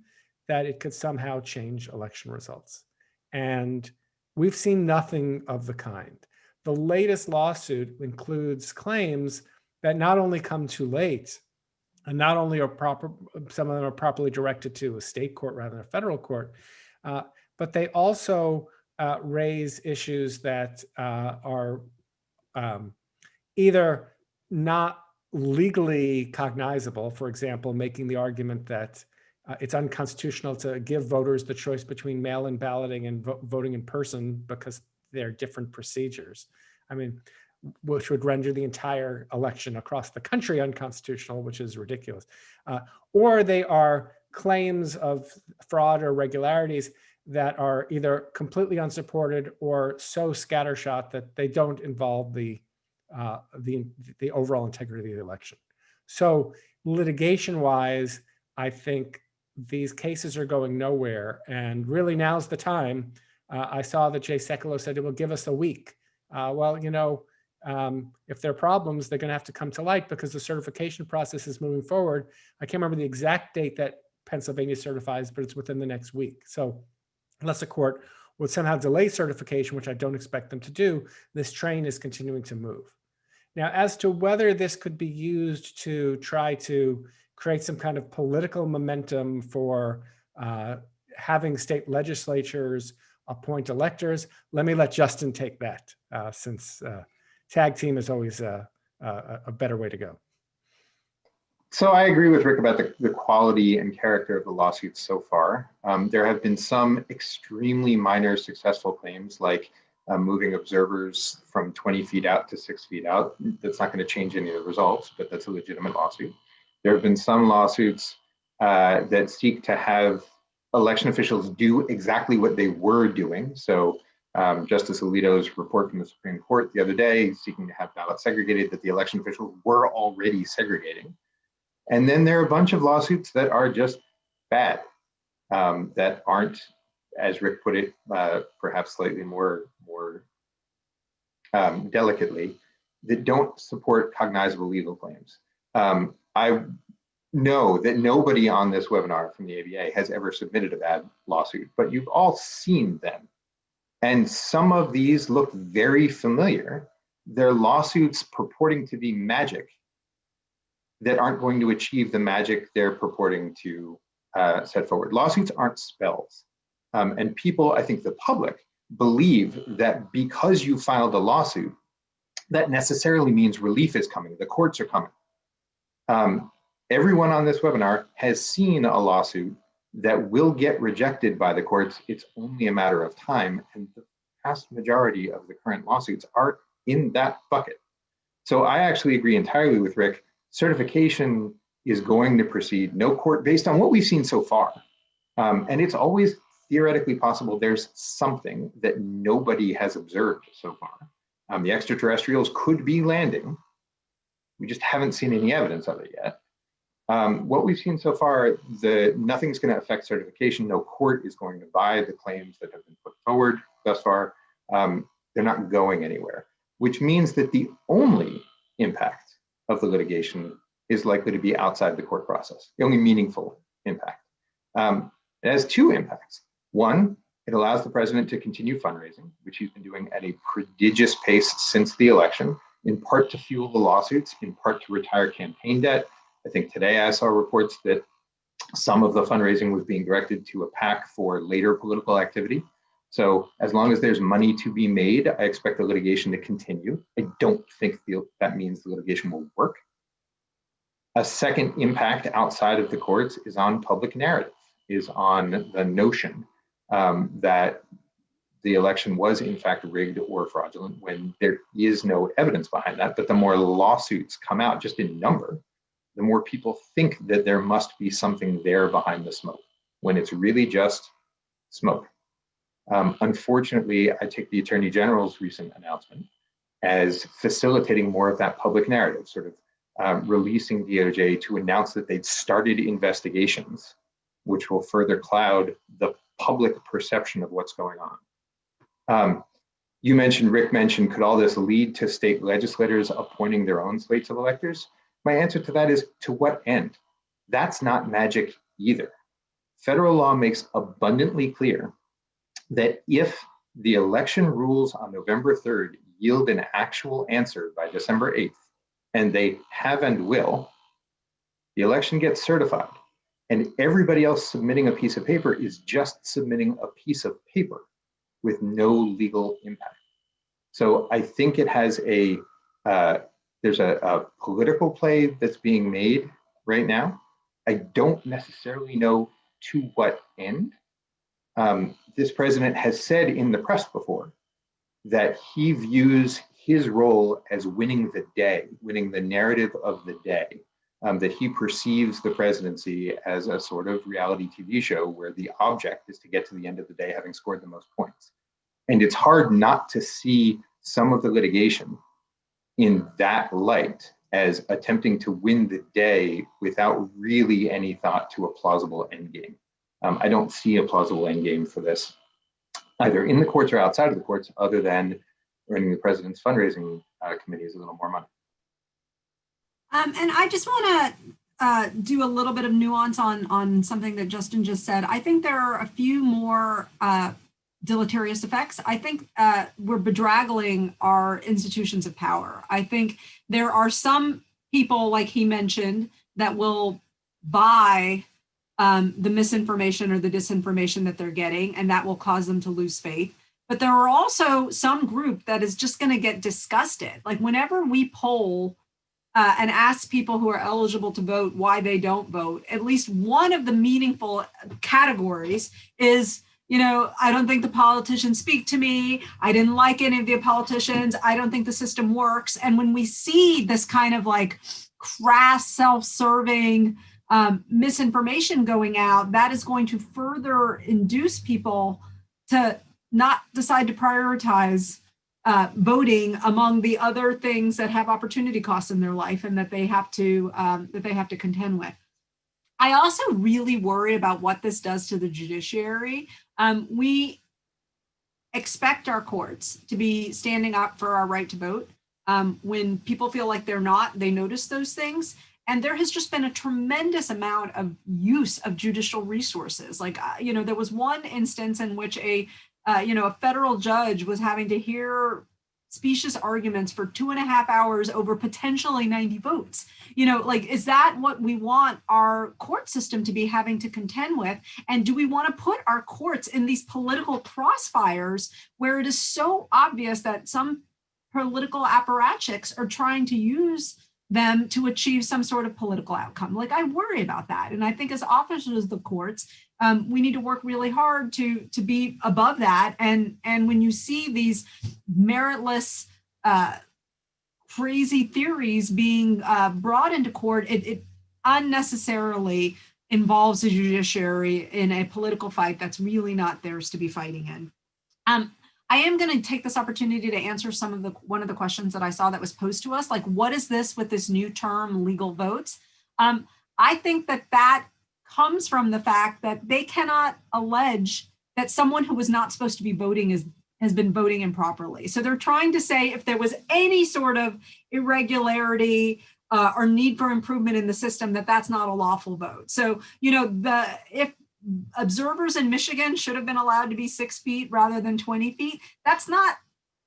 S2: that it could somehow change election results. And we've seen nothing of the kind. The latest lawsuit includes claims that not only come too late, and not only are some of them are properly directed to a state court rather than a federal court, but they also raise issues that are either not legally cognizable. For example, making the argument that it's unconstitutional to give voters the choice between mail-in balloting and voting in person because they're different procedures. I mean, which would render the entire election across the country unconstitutional, which is ridiculous. Or they are claims of fraud or irregularities that are either completely unsupported or so scattershot that they don't involve the overall integrity of the election. So litigation-wise, I think these cases are going nowhere, and really now's the time. I saw that Jay Sekulow said it will give us a week. Well, if there are problems, they're going to have to come to light because the certification process is moving forward. I can't remember the exact date that Pennsylvania certifies, but it's within the next week. So unless a court would somehow delay certification, which I don't expect them to do, this train is continuing to move. Now, as to whether this could be used to try to create some kind of political momentum for having state legislatures appoint electors, let me let Justin take that, since tag team is always a better way to go.
S3: So I agree with Rick about the quality and character of the lawsuits so far. There have been some extremely minor successful claims, like moving observers from 20 feet out to 6 feet out. That's not going to change any of the results, but that's a legitimate lawsuit. There have been some lawsuits that seek to have election officials do exactly what they were doing. So Justice Alito's report from the Supreme Court the other day, seeking to have ballots segregated, that the election officials were already segregating. And then there are a bunch of lawsuits that are just bad, that aren't, as Rick put it, perhaps slightly more delicately, that don't support cognizable legal claims. I know that nobody on this webinar from the ABA has ever submitted a bad lawsuit, but you've all seen them. And some of these look very familiar. They're lawsuits purporting to be magic that aren't going to achieve the magic they're purporting to set forward. Lawsuits aren't spells. And people, I think the public, believe that because you filed a lawsuit, that necessarily means relief is coming, the courts are coming. Everyone on this webinar has seen a lawsuit that will get rejected by the courts. It's only a matter of time, and the vast majority of the current lawsuits are in that bucket. So I actually agree entirely with Rick. Certification is going to proceed, no court, based on what we've seen so far. And it's always theoretically possible there's something that nobody has observed so far. The extraterrestrials could be landing. We just haven't seen any evidence of it yet. What we've seen so far, nothing's going to affect certification. No court is going to buy the claims that have been put forward thus far. They're not going anywhere, which means that the only impact of the litigation is likely to be outside the court process, the only meaningful impact. It has 2 impacts. One, it allows the president to continue fundraising, which he's been doing at a prodigious pace since the election, in part to fuel the lawsuits, in part to retire campaign debt. I think today I saw reports that Some of the fundraising was being directed to a PAC for later political activity. So as long as there's money to be made, I expect the litigation to continue. I don't think that means the litigation will work. A second impact outside of the courts is on public narrative, is on the notion that the election was in fact rigged or fraudulent when there is no evidence behind that. But the more lawsuits come out just in number, the more people think that there must be something there behind the smoke, when it's really just smoke. Unfortunately, I take the Attorney General's recent announcement as facilitating more of that public narrative, sort of releasing DOJ to announce that they'd started investigations, which will further cloud the public perception of what's going on. Rick mentioned, could all this lead to state legislators appointing their own slates of electors? My answer to that is, to what end? That's not magic either. Federal law makes abundantly clear that if the election rules on November 3rd yield an actual answer by December 8th, and they have and will, the election gets certified. And everybody else submitting a piece of paper is just submitting a piece of paper with no legal impact. So I think it has there's a political play that's being made right now. I don't necessarily know to what end. This president has said in the press before that he views his role as winning the day, winning the narrative of the day, that he perceives the presidency as a sort of reality TV show where the object is to get to the end of the day having scored the most points. And it's hard not to see some of the litigation in that light as attempting to win the day without really any thought to a plausible endgame. I don't see a plausible endgame for this, either in the courts or outside of the courts, other than earning the president's fundraising committees a little more money.
S4: And I just want to do a little bit of nuance on something that Justin just said. I think there are a few more deleterious effects. I think we're bedraggling our institutions of power. I think there are some people, like he mentioned, that will buy the misinformation or the disinformation that they're getting, and that will cause them to lose faith. But there are also some group that is just going to get disgusted. Like whenever we poll and ask people who are eligible to vote why they don't vote, at least one of the meaningful categories is, I don't think the politicians speak to me. I didn't like any of the politicians. I don't think the system works. And when we see this kind of like crass, self-serving misinformation going out, that is going to further induce people to not decide to prioritize voting among the other things that have opportunity costs in their life and that they have to contend with. I also really worry about what this does to the judiciary. We expect our courts to be standing up for our right to vote. When people feel like they're not, they notice those things. And there has just been a tremendous amount of use of judicial resources. Like, there was one instance in which a federal judge was having to hear specious arguments for 2.5 hours over potentially 90 votes. Is that what we want our court system to be having to contend with? And do we want to put our courts in these political crossfires where it is so obvious that some political apparatchiks are trying to use them to achieve some sort of political outcome? I worry about that. And I think as officers of the courts, we need to work really hard to be above that. And when you see these meritless, crazy theories being brought into court, it unnecessarily involves the judiciary in a political fight that's really not theirs to be fighting in. I am going to take this opportunity to answer one of the questions that I saw that was posed to us, like, what is this with this new term, legal votes? I think that comes from the fact that they cannot allege that someone who was not supposed to be voting has been voting improperly. So they're trying to say if there was any sort of irregularity or need for improvement in the system, that's not a lawful vote. So, if observers in Michigan should have been allowed to be 6 feet rather than 20 feet, that's not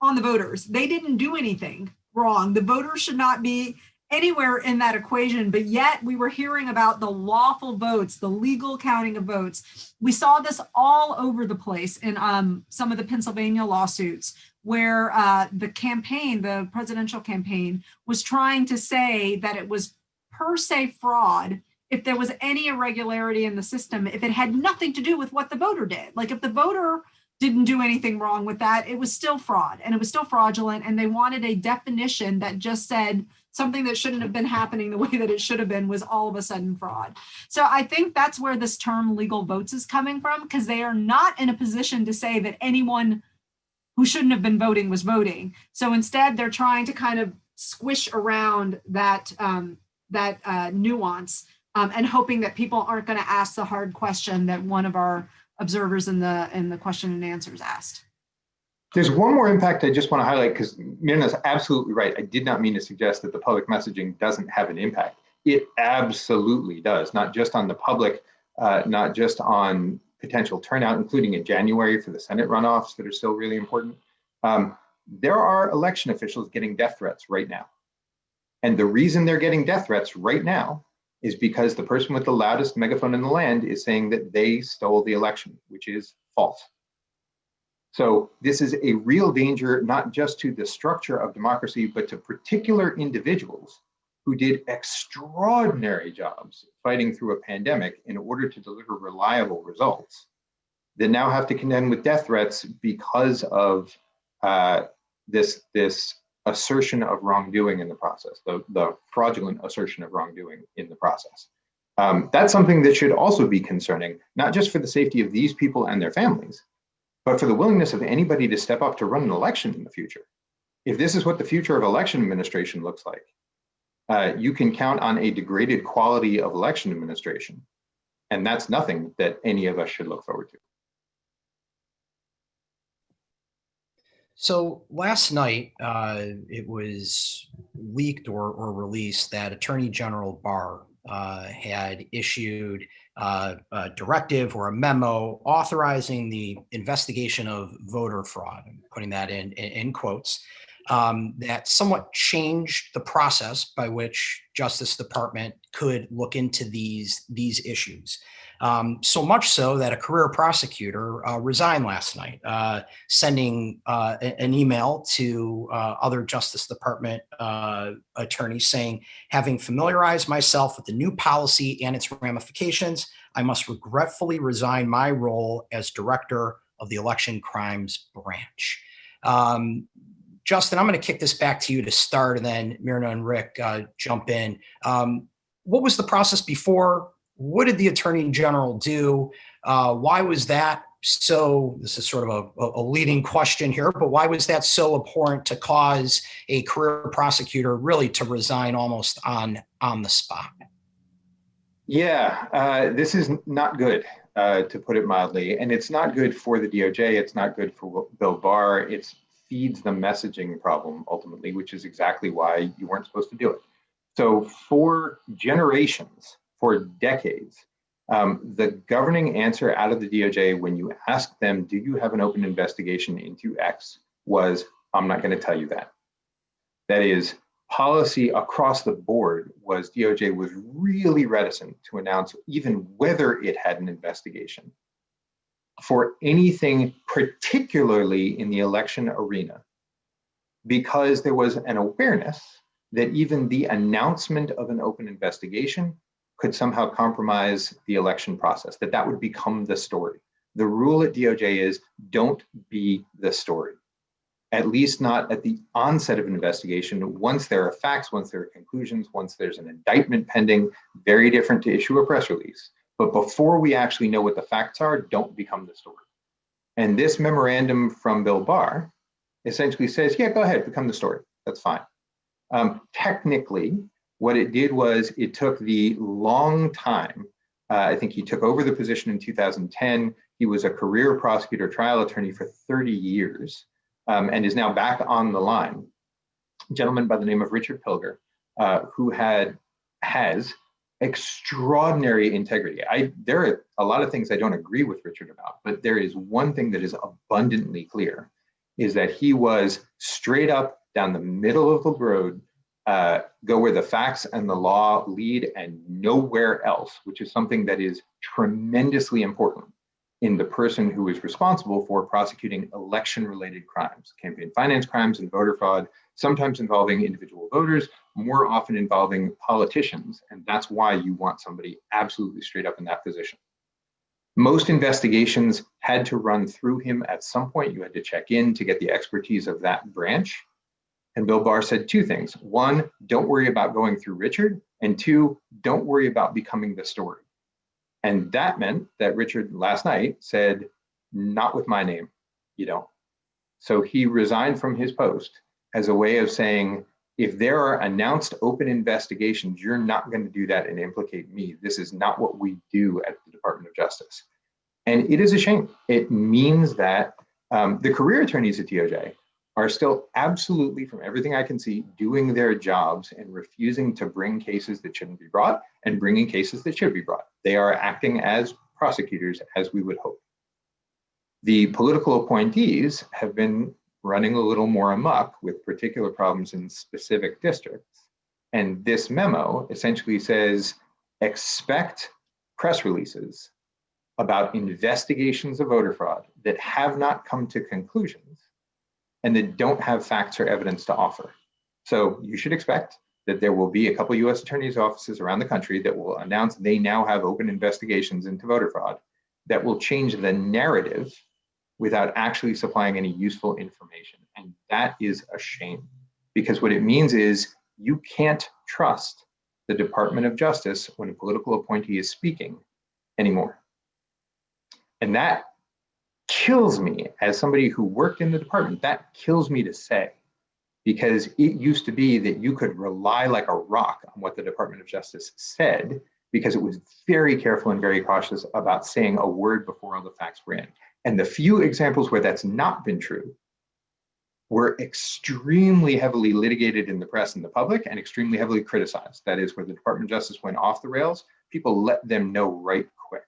S4: on the voters. They didn't do anything wrong. The voters should not be anywhere in that equation, but yet we were hearing about the lawful votes, the legal counting of votes. We saw this all over the place in some of the Pennsylvania lawsuits where the campaign, the presidential campaign, was trying to say that it was per se fraud if there was any irregularity in the system, if it had nothing to do with what the voter did. Like if the voter didn't do anything wrong with that, it was still fraud and it was still fraudulent. And they wanted a definition that just said something that shouldn't have been happening the way that it should have been was all of a sudden fraud. So I think that's where this term legal votes is coming from, because they are not in a position to say that anyone who shouldn't have been voting was voting. So instead, they're trying to kind of squish around that nuance and hoping that people aren't going to ask the hard question that one of our observers in the question and answers asked.
S3: There's one more impact I just want to highlight, because Myrna's absolutely right. I did not mean to suggest that the public messaging doesn't have an impact. It absolutely does, not just on the public, not just on potential turnout, including in January for the Senate runoffs that are still really important. There are election officials getting death threats right now. And the reason they're getting death threats right now is because the person with the loudest megaphone in the land is saying that they stole the election, which is false. So this is a real danger, not just to the structure of democracy, but to particular individuals who did extraordinary jobs fighting through a pandemic in order to deliver reliable results, that now have to contend with death threats because of this assertion of wrongdoing in the process, the fraudulent assertion of wrongdoing in the process. That's something that should also be concerning, not just for the safety of these people and their families, but for the willingness of anybody to step up to run an election in the future. If this is what the future of election administration looks like, you can count on a degraded quality of election administration. And that's nothing that any of us should look forward to.
S1: So last night, it was leaked or released that Attorney General Barr had issued a directive or a memo authorizing the investigation of voter fraud, I'm putting that in quotes, that somewhat changed the process by which Justice Department could look into these issues. So much so that a career prosecutor resigned last night, sending an email to other Justice Department attorneys saying, having familiarized myself with the new policy and its ramifications, I must regretfully resign my role as director of the Election Crimes Branch. Justin, I'm going to kick this back to you to start, and then Myrna and Rick jump in. What was the process before? What did the Attorney General do? Why was that so? This is sort of a leading question here, but why was that so abhorrent to cause a career prosecutor really to resign almost on the spot?
S3: Yeah, this is not good, to put it mildly. And it's not good for the DOJ. It's not good for Bill Barr. It feeds the messaging problem ultimately, which is exactly why you weren't supposed to do it. So for generations, for decades, the governing answer out of the DOJ when you asked them, do you have an open investigation into X, was, I'm not going to tell you that. That is, policy across the board was DOJ was really reticent to announce even whether it had an investigation for anything, particularly in the election arena, because there was an awareness that even the announcement of an open investigation could somehow compromise the election process, that would become the story. The rule at DOJ is don't be the story, at least not at the onset of an investigation. Once there are facts, once there are conclusions, once there's an indictment pending, very different to issue a press release. But before we actually know what the facts are, don't become the story. And this memorandum from Bill Barr essentially says, yeah, go ahead, become the story. That's fine. Technically, what it did was it took the long time. I think he took over the position in 2010. He was a career prosecutor, trial attorney for 30 years and is now back on the line. A gentleman by the name of Richard Pilger, who has extraordinary integrity. There are a lot of things I don't agree with Richard about, but there is one thing that is abundantly clear, is that he was straight up down the middle of the road, go where the facts and the law lead and nowhere else, which is something that is tremendously important in the person who is responsible for prosecuting election-related crimes, campaign finance crimes and voter fraud, sometimes involving individual voters, more often involving politicians. And that's why you want somebody absolutely straight up in that position. Most investigations had to run through him at some point. You had to check in to get the expertise of that branch. And Bill Barr said two things. One, don't worry about going through Richard. And two, don't worry about becoming the story. And that meant that Richard last night said, not with my name, you don't. So he resigned from his post as a way of saying, if there are announced open investigations, you're not going to do that and implicate me. This is not what we do at the Department of Justice. And it is a shame. It means that the career attorneys at DOJ are still absolutely, from everything I can see, doing their jobs and refusing to bring cases that shouldn't be brought and bringing cases that should be brought. They are acting as prosecutors, as we would hope. The political appointees have been running a little more amok with particular problems in specific districts. And this memo essentially says, expect press releases about investigations of voter fraud that have not come to conclusions and that don't have facts or evidence to offer. So you should expect that there will be a couple US attorneys' offices around the country that will announce they now have open investigations into voter fraud that will change the narrative without actually supplying any useful information. And that is a shame, because what it means is you can't trust the Department of Justice when a political appointee is speaking anymore. And that kills me as somebody who worked in the department. That kills me to say, because it used to be that you could rely like a rock on what the Department of Justice said, because it was very careful and very cautious about saying a word before all the facts were in. And the few examples where that's not been true were extremely heavily litigated in the press and the public and extremely heavily criticized. That is, where the Department of Justice went off the rails, people let them know right quick.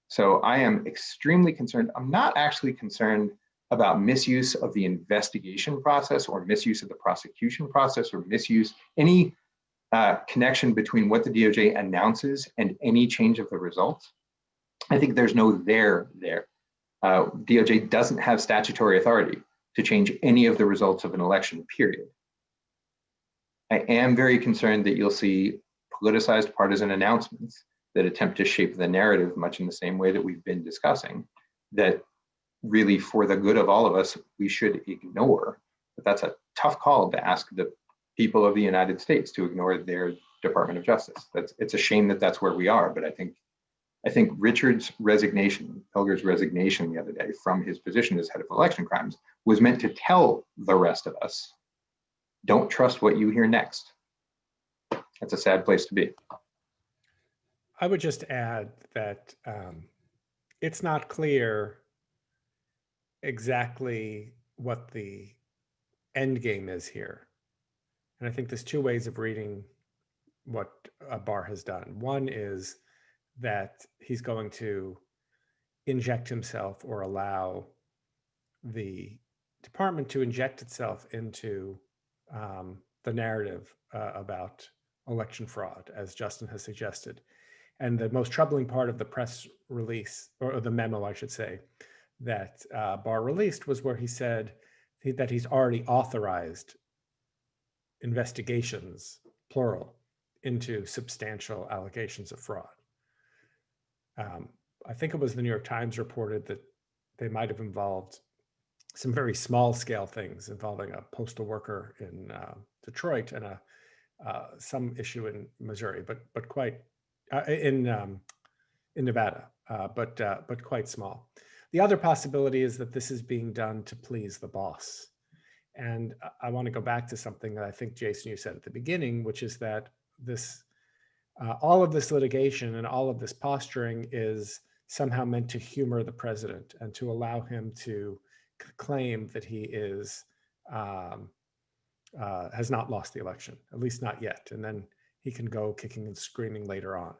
S3: So I am extremely concerned. I'm not actually concerned about misuse of the investigation process or misuse of the prosecution process or misuse, any connection between what the DOJ announces and any change of the results. I think there's no there. DOJ doesn't have statutory authority to change any of the results of an election, period. I am very concerned that you'll see politicized partisan announcements that attempt to shape the narrative much in the same way that we've been discussing, that really, for the good of all of us, we should ignore. But that's a tough call to ask the people of the United States to ignore their Department of Justice. It's a shame that that's where we are, but I think Richard's resignation, Pelger's resignation the other day from his position as head of election crimes, was meant to tell the rest of us, don't trust what you hear next. That's a sad place to be.
S2: I would just add that it's not clear exactly what the end game is here. And I think there's two ways of reading what Barr has done. One is that he's going to inject himself or allow the department to inject itself into the narrative about election fraud, as Justin has suggested. And the most troubling part of the press release, or the memo, I should say, that Barr released was where he said that he's already authorized investigations, plural, into substantial allegations of fraud. I think it was the New York Times reported that they might have involved some very small scale things involving a postal worker in Detroit and some issue in Missouri, but quite in Nevada, but quite small. The other possibility is that this is being done to please the boss. And I want to go back to something that I think, Jason, you said at the beginning, which is that this, all of this litigation and all of this posturing is somehow meant to humor the president and to allow him to claim that he is has not lost the election, at least not yet. And then he can go kicking and screaming later on.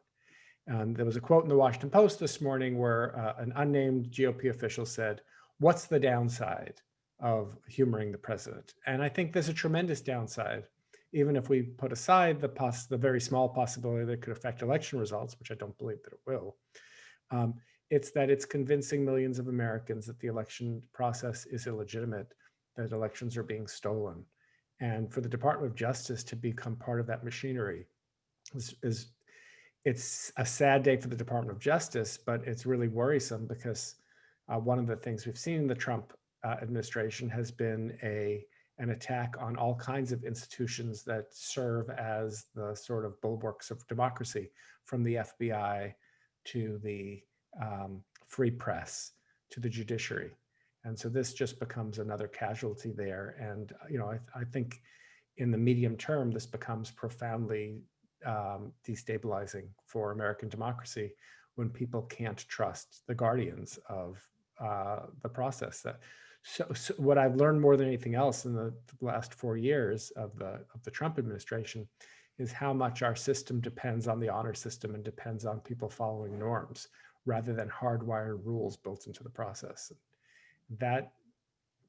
S2: And there was a quote in the Washington Post this morning where an unnamed GOP official said, "What's the downside of humoring the president?" And I think there's a tremendous downside even if we put aside the very small possibility that it could affect election results, which I don't believe that it will, it's that it's convincing millions of Americans that the election process is illegitimate, that elections are being stolen. And for the Department of Justice to become part of that machinery it's a sad day for the Department of Justice, but it's really worrisome because one of the things we've seen in the Trump administration has been an attack on all kinds of institutions that serve as the sort of bulwarks of democracy, from the FBI to the free press to the judiciary. And so this just becomes another casualty there. And I think in the medium term, this becomes profoundly destabilizing for American democracy when people can't trust the guardians of the process. So what I've learned more than anything else in the last 4 years of the Trump administration is how much our system depends on the honor system and depends on people following norms rather than hardwired rules built into the process. That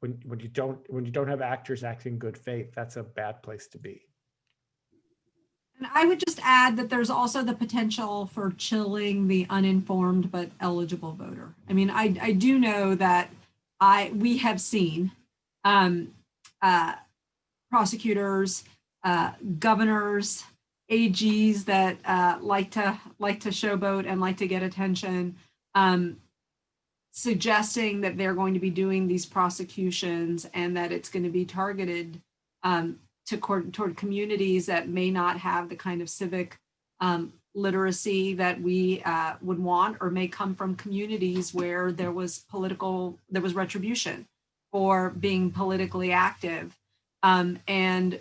S2: when you don't have actors acting in good faith, that's a bad place to be.
S4: And I would just add that there's also the potential for chilling the uninformed but eligible voter. I mean, I do know that we have seen prosecutors, governors, AGs that like to showboat and like to get attention, suggesting that they're going to be doing these prosecutions and that it's going to be targeted toward communities that may not have the kind of civic literacy that we would want, or may come from communities where there was retribution for being politically active. And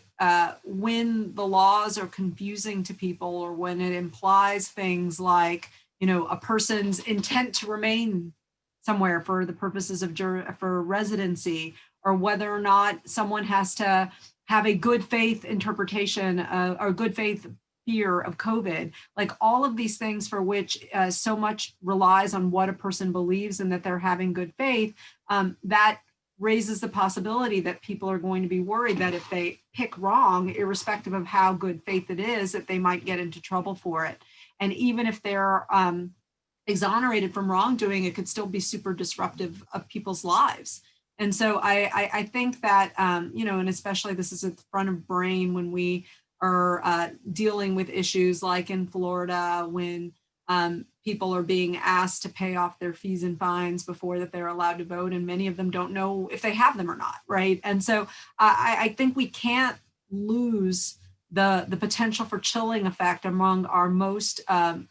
S4: when the laws are confusing to people, or when it implies things like, a person's intent to remain somewhere for the purposes of for residency, or whether or not someone has to have a good faith interpretation or good faith fear of COVID, like all of these things for which so much relies on what a person believes and that they're having good faith, that raises the possibility that people are going to be worried that if they pick wrong, irrespective of how good faith it is, that they might get into trouble for it. And even if they're exonerated from wrongdoing, it could still be super disruptive of people's lives. And so I think that, and especially this is at the front of brain when we are dealing with issues like in Florida, when people are being asked to pay off their fees and fines before that they're allowed to vote, and many of them don't know if they have them or not, right? And so I think we can't lose the potential for chilling effect among our most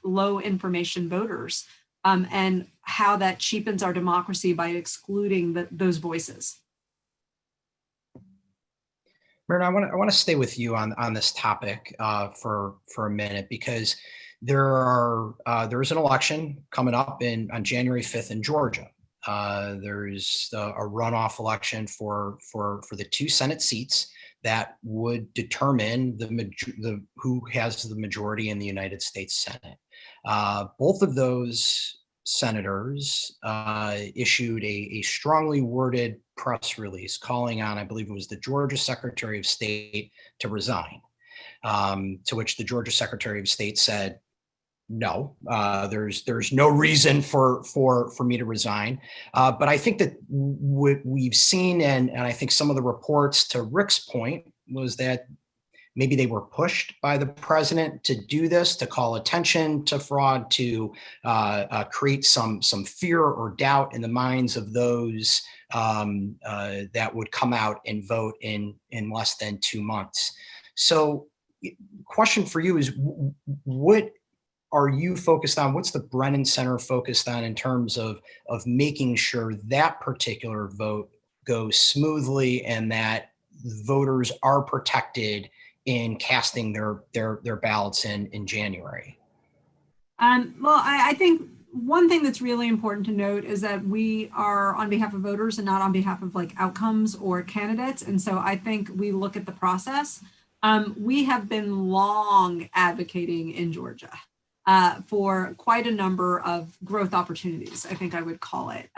S4: low information voters, and how that cheapens our democracy by excluding those voices.
S1: Myrna, I want to stay with you on this topic for a minute, because there's an election coming up on January 5th in Georgia. There's a runoff election for the 2 Senate seats that would determine who has the majority in the United States Senate. Both of those senators issued a strongly worded press release calling on, I believe it was the Georgia Secretary of State, to resign. To which the Georgia Secretary of State said, no, there's no reason for me to resign. But I think that what we've seen, and I think some of the reports, to Rick's point, was that maybe they were pushed by the president to do this, to call attention to fraud, to create some fear or doubt in the minds of those that would come out and vote in less than 2 months. So, question for you is, what are you focused on? What's the Brennan Center focused on in terms of making sure that particular vote goes smoothly and that voters are protected in casting their ballots in January?
S4: Well, I think one thing that's really important to note is that we are on behalf of voters and not on behalf of like outcomes or candidates. And so I think we look at the process. We have been long advocating in Georgia for quite a number of growth opportunities, I think I would call it.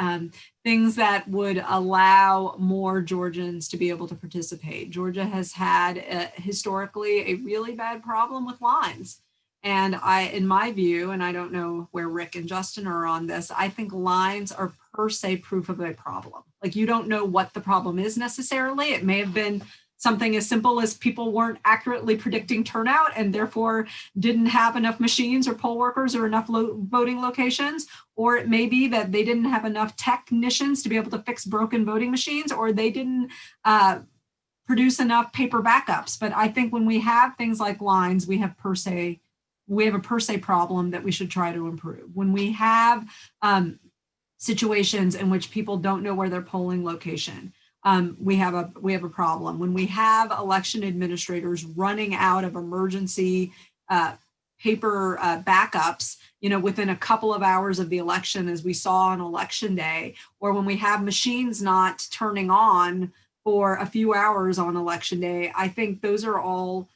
S4: Things that would allow more Georgians to be able to participate. Georgia has had historically a really bad problem with lines. And in my view, and I don't know where Rick and Justin are on this, I think lines are per se proof of a problem. Like, you don't know what the problem is necessarily. It may have been something as simple as people weren't accurately predicting turnout and therefore didn't have enough machines or poll workers or enough voting locations. Or it may be that they didn't have enough technicians to be able to fix broken voting machines, or they didn't produce enough paper backups. But I think when we have things like lines, we have a per se problem that we should try to improve. When we have situations in which people don't know where their polling location, we have a problem. When we have election administrators running out of emergency paper backups, within a couple of hours of the election, as we saw on election day, or when we have machines not turning on for a few hours on election day, I think those are all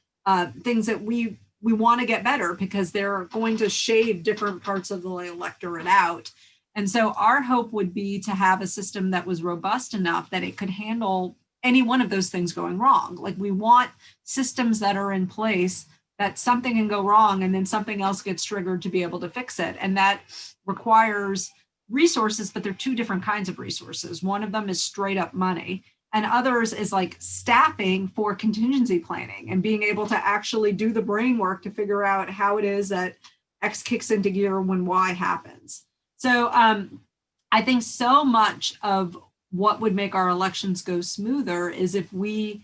S4: things that we want to get better, because they're going to shave different parts of the electorate out. And so our hope would be to have a system that was robust enough that it could handle any one of those things going wrong. Like, we want systems that are in place that something can go wrong and then something else gets triggered to be able to fix it. And that requires resources, but they're two different kinds of resources. One of them is straight up money, and others is like staffing for contingency planning and being able to actually do the brain work to figure out how it is that X kicks into gear when Y happens. So I think so much of what would make our elections go smoother is if we,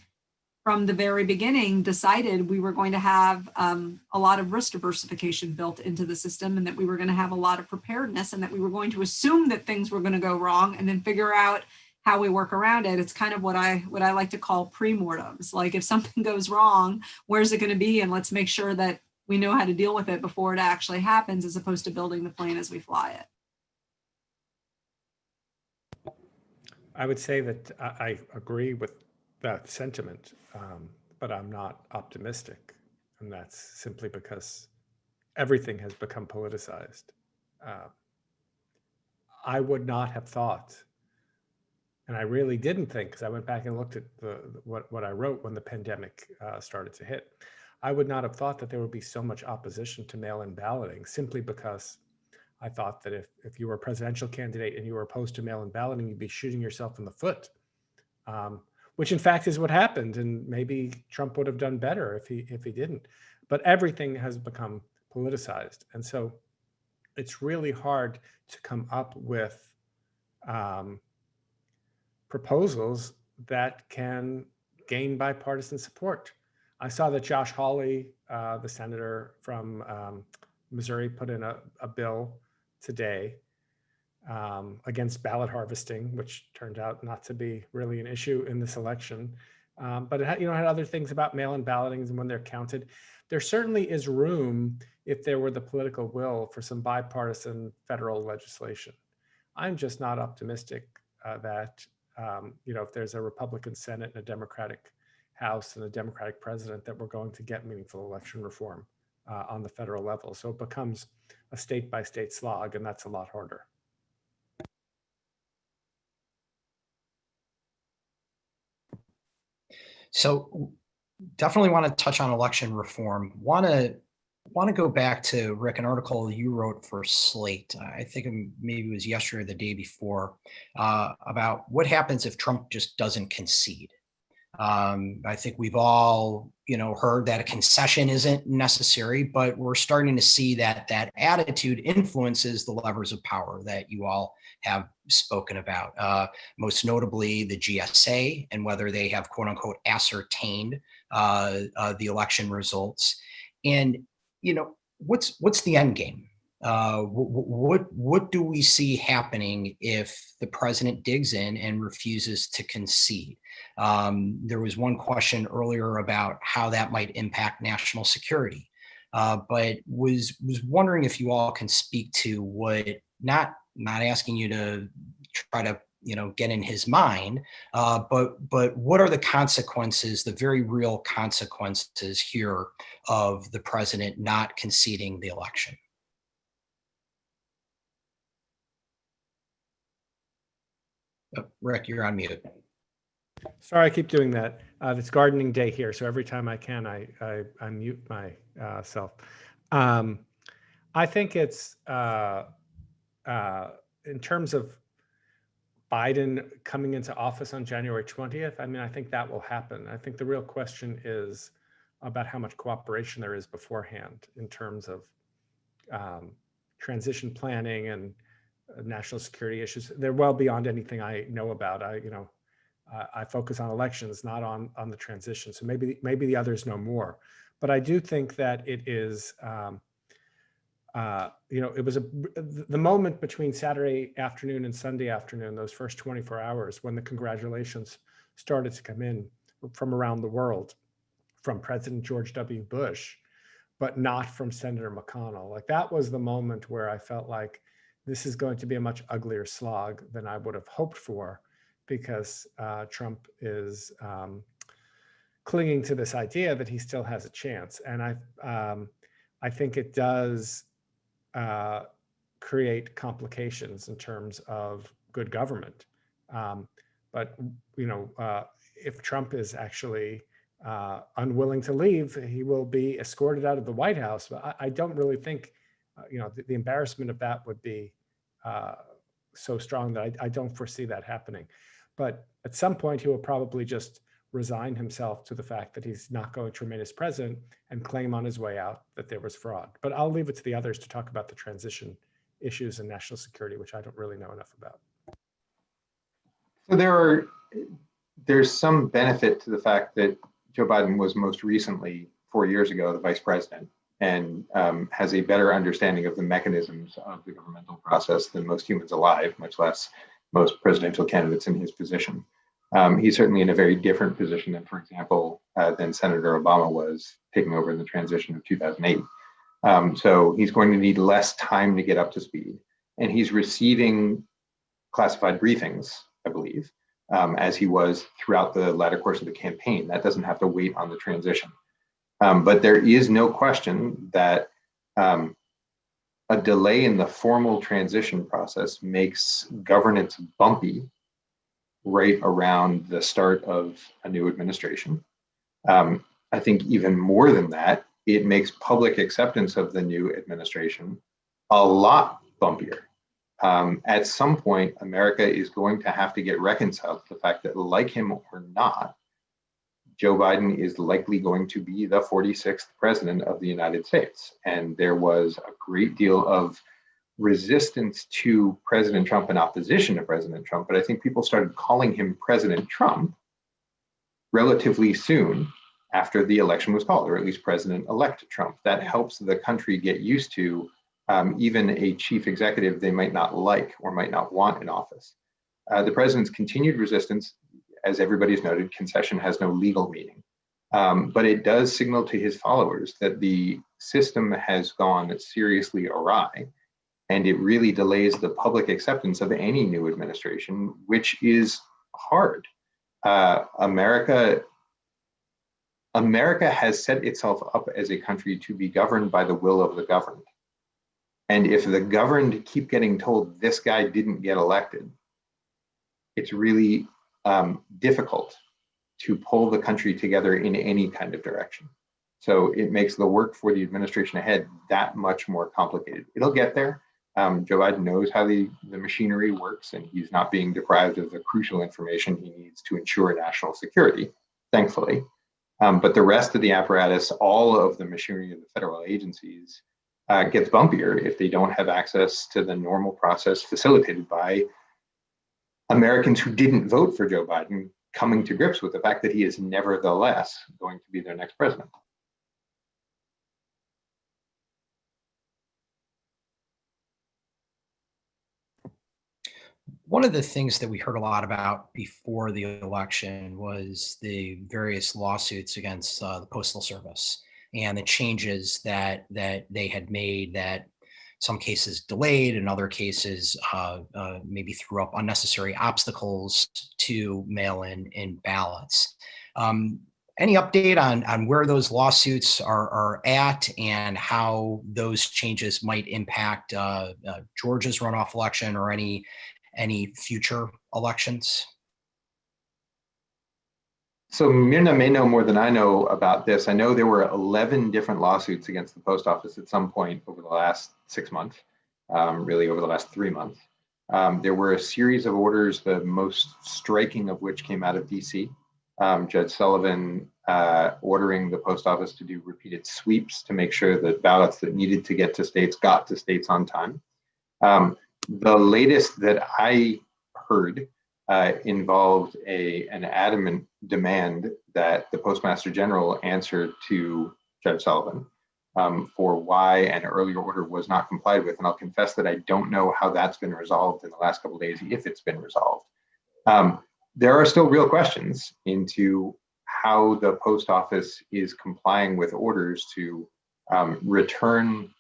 S4: from the very beginning, decided we were going to have a lot of risk diversification built into the system, and that we were going to have a lot of preparedness, and that we were going to assume that things were going to go wrong and then figure out how we work around it. It's kind of what I like to call pre-mortems. Like, if something goes wrong, where's it going to be? And let's make sure that we know how to deal with it before it actually happens, as opposed to building the plane as we fly it.
S2: I would say that I agree with that sentiment, but I'm not optimistic. And that's simply because everything has become politicized. I would not have thought, and I really didn't think, because I went back and looked at what I wrote when the pandemic started to hit. I would not have thought that there would be so much opposition to mail-in balloting, simply because I thought that if you were a presidential candidate and you were opposed to mail-in balloting, you'd be shooting yourself in the foot, which in fact is what happened. And maybe Trump would have done better if he didn't. But everything has become politicized, and so it's really hard to come up with proposals that can gain bipartisan support. I saw that Josh Hawley, the senator from Missouri, put in a bill today against ballot harvesting, which turned out not to be really an issue in this election. But it had other things about mail-in ballotings and when they're counted. There certainly is room, if there were the political will, for some bipartisan federal legislation. I'm just not optimistic that if there's a Republican Senate and a Democratic House and a Democratic president, that we're going to get meaningful election reform on the federal level. So it becomes a state-by-state slog, and that's a lot harder.
S1: So definitely want to touch on election reform. Want to go back to, Rick, an article you wrote for Slate. I think maybe it was yesterday or the day before, about what happens if Trump just doesn't concede. I think we've all, heard that a concession isn't necessary, but we're starting to see that attitude influences the levers of power that you all have spoken about. Most notably, the GSA, and whether they have "quote unquote" ascertained the election results. And what's the end game? What do we see happening if the president digs in and refuses to concede? There was one question earlier about how that might impact national security, but was wondering if you all can speak to what, not asking you to try to get in his mind, but what are the consequences, the very real consequences here of the president not conceding the election? Oh, Rick, you're on mute.
S2: Sorry, I keep doing that. It's gardening day here, so every time I can, I mute myself. I think it's in terms of Biden coming into office on January 20th. I mean, I think that will happen. I think the real question is about how much cooperation there is beforehand in terms of transition planning and national security issues. They're well beyond anything I know about. I focus on elections, not on the transition. So maybe the others know more. But I do think that it is, it was the moment between Saturday afternoon and Sunday afternoon, those first 24 hours, when the congratulations started to come in from around the world, from President George W. Bush, but not from Senator McConnell. Like, that was the moment where I felt like this is going to be a much uglier slog than I would have hoped for, because Trump is clinging to this idea that he still has a chance. And I think it does create complications in terms of good government. But if Trump is actually unwilling to leave, he will be escorted out of the White House. But I don't really think, the embarrassment of that would be so strong that I don't foresee that happening. But at some point, he will probably just resign himself to the fact that he's not going to remain as president and claim on his way out that there was fraud. But I'll leave it to the others to talk about the transition issues and national security, which I don't really know enough about.
S3: So there's some benefit to the fact that Joe Biden was most recently, 4 years ago, the vice president, and has a better understanding of the mechanisms of the governmental process than most humans alive, much less most presidential candidates in his position. He's certainly in a very different position than, for example, than Senator Obama was taking over in the transition of 2008. So he's going to need less time to get up to speed. And he's receiving classified briefings, I believe, as he was throughout the latter course of the campaign. That doesn't have to wait on the transition. But there is no question that a delay in the formal transition process makes governance bumpy right around the start of a new administration. I think even more than that, it makes public acceptance of the new administration a lot bumpier. At some point, America is going to have to get reconciled to the fact that, like him or not, Joe Biden is likely going to be the 46th president of the United States. And there was a great deal of resistance to President Trump and opposition to President Trump, but I think people started calling him President Trump relatively soon after the election was called, or at least President-elect Trump. That helps the country get used to even a chief executive they might not like or might not want in office. The president's continued resistance, as everybody's noted, concession has no legal meaning, but it does signal to his followers that the system has gone seriously awry, and it really delays the public acceptance of any new administration, which is hard. America has set itself up as a country to be governed by the will of the governed. And if the governed keep getting told this guy didn't get elected, it's really difficult to pull the country together in any kind of direction. So it makes the work for the administration ahead that much more complicated. It'll get there. Joe Biden knows how the machinery works, and he's not being deprived of the crucial information he needs to ensure national security, thankfully. But the rest of the apparatus, all of the machinery of the federal agencies, gets bumpier if they don't have access to the normal process facilitated by Americans who didn't vote for Joe Biden coming to grips with the fact that he is nevertheless going to be their next president.
S1: One of the things that we heard a lot about before the election was the various lawsuits against the Postal Service and the changes that they had made, that some cases delayed, in other cases maybe threw up unnecessary obstacles to mail-in ballots. Any update on where those lawsuits are at and how those changes might impact Georgia's runoff election, or any any future elections?
S3: So Mirna may know more than I know about this. I know there were 11 different lawsuits against the post office at some point over the last 6 months, really over the last 3 months. There were a series of orders, the most striking of which came out of DC. Judge Sullivan ordering the post office to do repeated sweeps to make sure that ballots that needed to get to states got to states on time. The latest that I heard involved an adamant demand that the Postmaster General answer to Judge Sullivan for why an earlier order was not complied with. And I'll confess that I don't know how that's been resolved in the last couple of days, if it's been resolved. There are still real questions into how the post office is complying with orders to return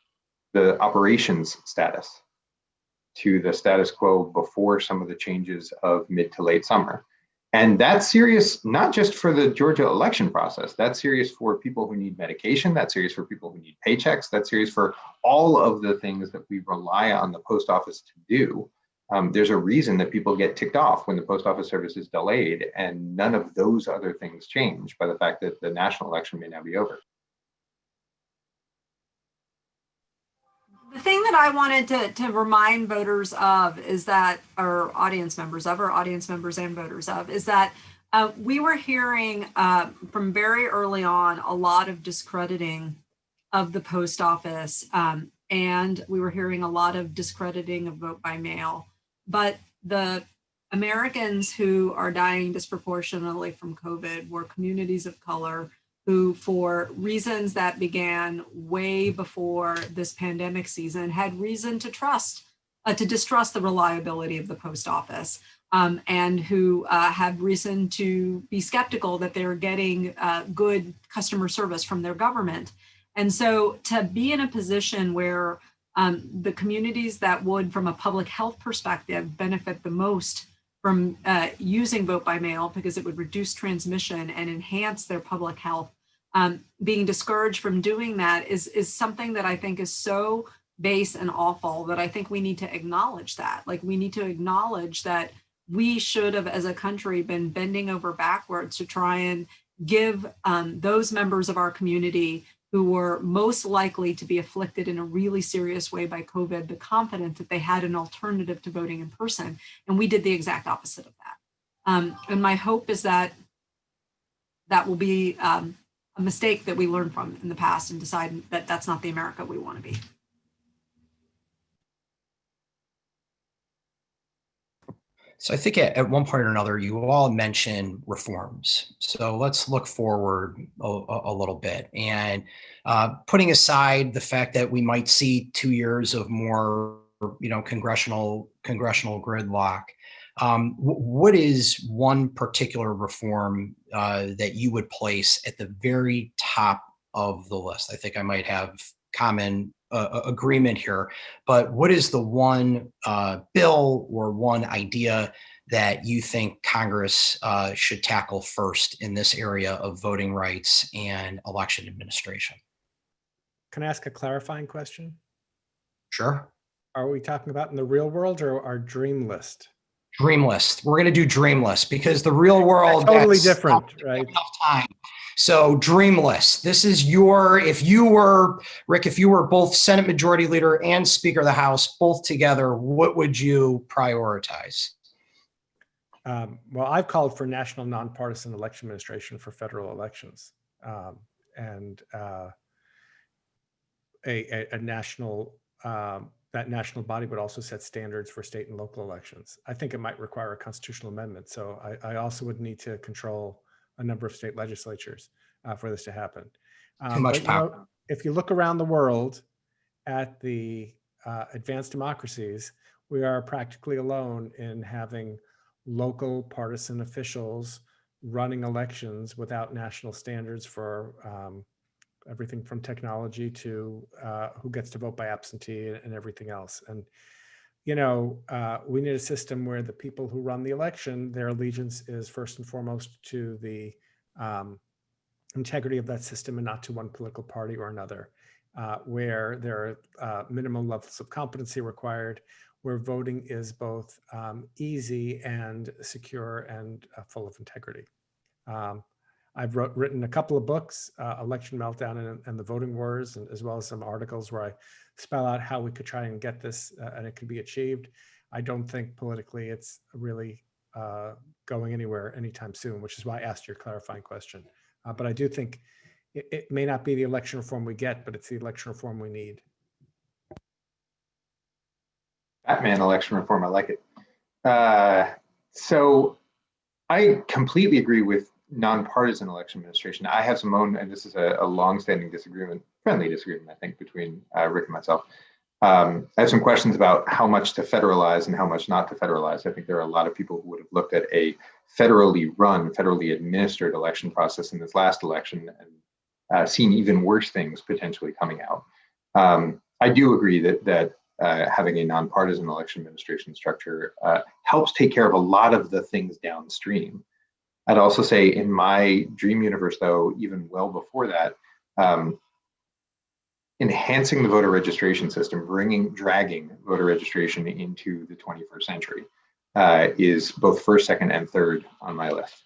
S3: the operations status to the status quo before some of the changes of mid to late summer. And that's serious, not just for the Georgia election process, that's serious for people who need medication, that's serious for people who need paychecks, that's serious for all of the things that we rely on the post office to do. There's a reason that people get ticked off when the post office service is delayed, and none of those other things change by the fact that the national election may now be over.
S4: The thing that I wanted to remind voters of is that, or audience members and voters of, is that we were hearing from very early on a lot of discrediting of the post office, and we were hearing a lot of discrediting of vote by mail. But the Americans who are dying disproportionately from COVID were communities of color who, for reasons that began way before this pandemic season, had reason to distrust the reliability of the post office, and who had reason to be skeptical that they're getting good customer service from their government. And so to be in a position where the communities that would, from a public health perspective, benefit the most from using vote by mail because it would reduce transmission and enhance their public health, being discouraged from doing that is something that I think is so base and awful that I think we need to acknowledge that. Like, we need to acknowledge that we should have, as a country, been bending over backwards to try and give those members of our community who were most likely to be afflicted in a really serious way by COVID the confidence that they had an alternative to voting in person. And we did the exact opposite of that. And my hope is that that will be a mistake that we learned from in the past and decide that that's not the America we want to be.
S1: So I think at one point or another, you all mentioned reforms. So let's look forward a little bit, and putting aside the fact that we might see 2 years of more, congressional gridlock. What is one particular reform that you would place at the very top of the list? I think I might have common agreement here, but what is the one bill or one idea that you think Congress should tackle first in this area of voting rights and election administration?
S2: Can I ask a clarifying question?
S1: Sure.
S2: Are we talking about in the real world or our dream list?
S1: Dream list. We're going to do dream list because the real world
S2: totally different, right?
S1: Enough time. So dream list. This is your, if you were, Rick, if you were both Senate Majority Leader and Speaker of the House, both together, what would you prioritize?
S2: Well, I've called for national nonpartisan election administration for federal elections, and a national, that national body would also set standards for state and local elections. I think it might require a constitutional amendment. So I also would need to control a number of state legislatures for this to happen.
S1: Too much power.
S2: If you look around the world at the advanced democracies, we are practically alone in having local partisan officials running elections without national standards for everything from technology to who gets to vote by absentee and everything else. And, we need a system where the people who run the election, their allegiance is first and foremost to the integrity of that system and not to one political party or another, where there are minimum levels of competency required, where voting is both easy and secure and full of integrity. I've written a couple of books, Election Meltdown and the Voting Wars, and as well as some articles where I spell out how we could try and get this and it could be achieved. I don't think politically it's really going anywhere anytime soon, which is why I asked your clarifying question. But I do think it may not be the election reform we get, but it's the election reform we need.
S3: Batman election reform, I like it. So I completely agree with nonpartisan election administration. I have some own, and this is a longstanding disagreement, friendly disagreement, I think, between Rick and myself. I have some questions about how much to federalize and how much not to federalize. I think there are a lot of people who would have looked at a federally run, federally administered election process in this last election and seen even worse things potentially coming out. I do agree that having a nonpartisan election administration structure helps take care of a lot of the things downstream. I'd also say in my dream universe, though, even well before that, enhancing the voter registration system, dragging voter registration into the 21st century is both first, second, and third on my list.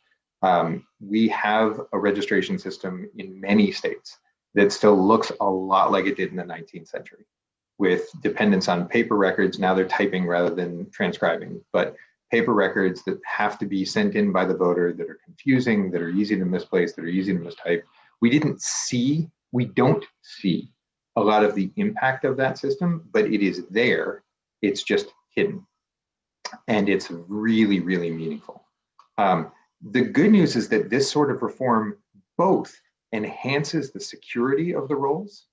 S3: We have a registration system in many states that still looks a lot like it did in the 19th century, with dependence on paper records. Now they're typing rather than transcribing, but paper records that have to be sent in by the voter, that are confusing, that are easy to misplace, that are easy to mistype. We don't see a lot of the impact of that system, but it is there. It's just hidden. And it's really, really meaningful. The good news is that this sort of reform both enhances the security of the rolls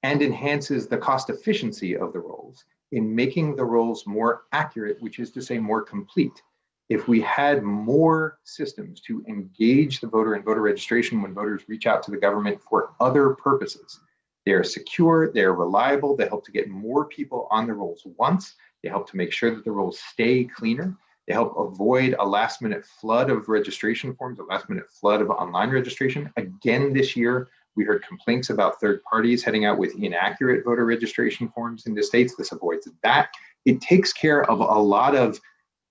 S3: and enhances the cost efficiency of the rolls in making the rolls more accurate, which is to say more complete. If we had more systems to engage the voter in voter registration when voters reach out to the government for other purposes, they are secure, they are reliable, they help to get more people on the rolls once, they help to make sure that the rolls stay cleaner, they help avoid a last-minute flood of registration forms, a last-minute flood of online registration. Again, this year, we heard complaints about third parties heading out with inaccurate voter registration forms into states. This avoids that. It takes care of a lot of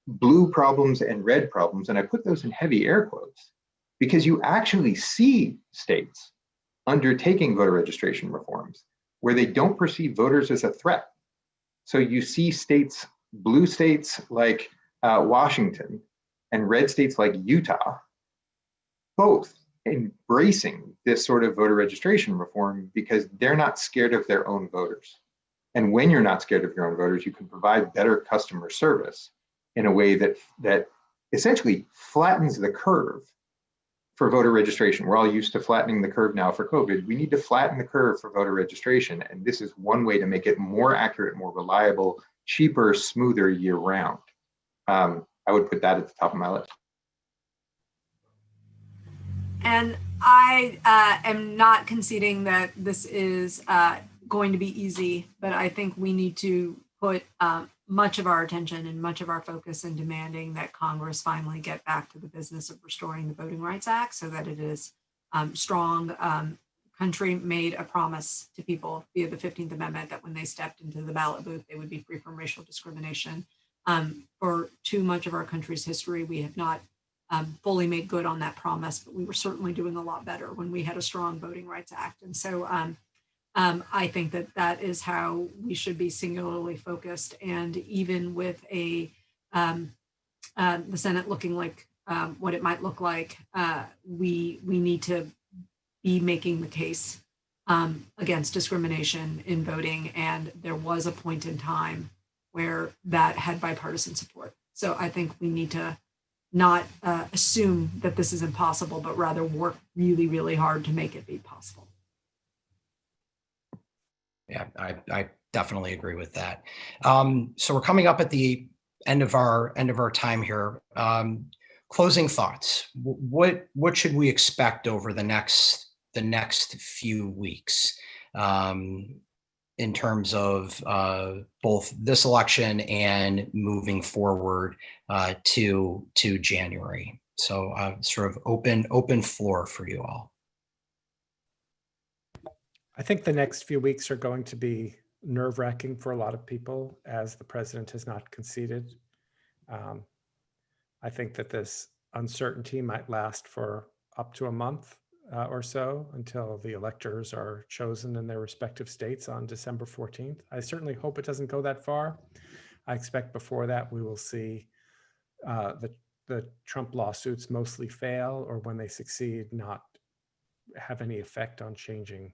S3: blue problems and red problems, and I put those in heavy air quotes, because you actually see states undertaking voter registration reforms where they don't perceive voters as a threat. So you see states, blue states like Washington and red states like Utah, both embracing this sort of voter registration reform because they're not scared of their own voters. And when you're not scared of your own voters, you can provide better customer service in a way that essentially flattens the curve for voter registration. We're all used to flattening the curve now for COVID. We need to flatten the curve for voter registration. And this is one way to make it more accurate, more reliable, cheaper, smoother year round. I would put that at the top of my list.
S4: And I am not conceding that this is going to be easy, but I think we need to put much of our attention and much of our focus in demanding that Congress finally get back to the business of restoring the Voting Rights Act so that it is strong. Country made a promise to people via the 15th Amendment that when they stepped into the ballot booth, they would be free from racial discrimination. For too much of our country's history, we have not fully made good on that promise, but we were certainly doing a lot better when we had a strong Voting Rights Act. And so I think that that is how we should be singularly focused. And even with the Senate looking like what it might look like, we need to be making the case against discrimination in voting. And there was a point in time where that had bipartisan support. So I think we need to not assume that this is impossible, but rather work really, really hard to make it be possible.
S1: Yeah, I definitely agree with that. So we're coming up at the end of our time here. Closing thoughts. What should we expect over the next few weeks in terms of both this election and moving forward to January? So sort of open floor for you all.
S2: I think the next few weeks are going to be nerve-wracking for a lot of people, as the president has not conceded. I think that this uncertainty might last for up to a month or so until the electors are chosen in their respective states on December 14th. I certainly hope it doesn't go that far. I expect before that we will see the Trump lawsuits mostly fail, or when they succeed, not have any effect on changing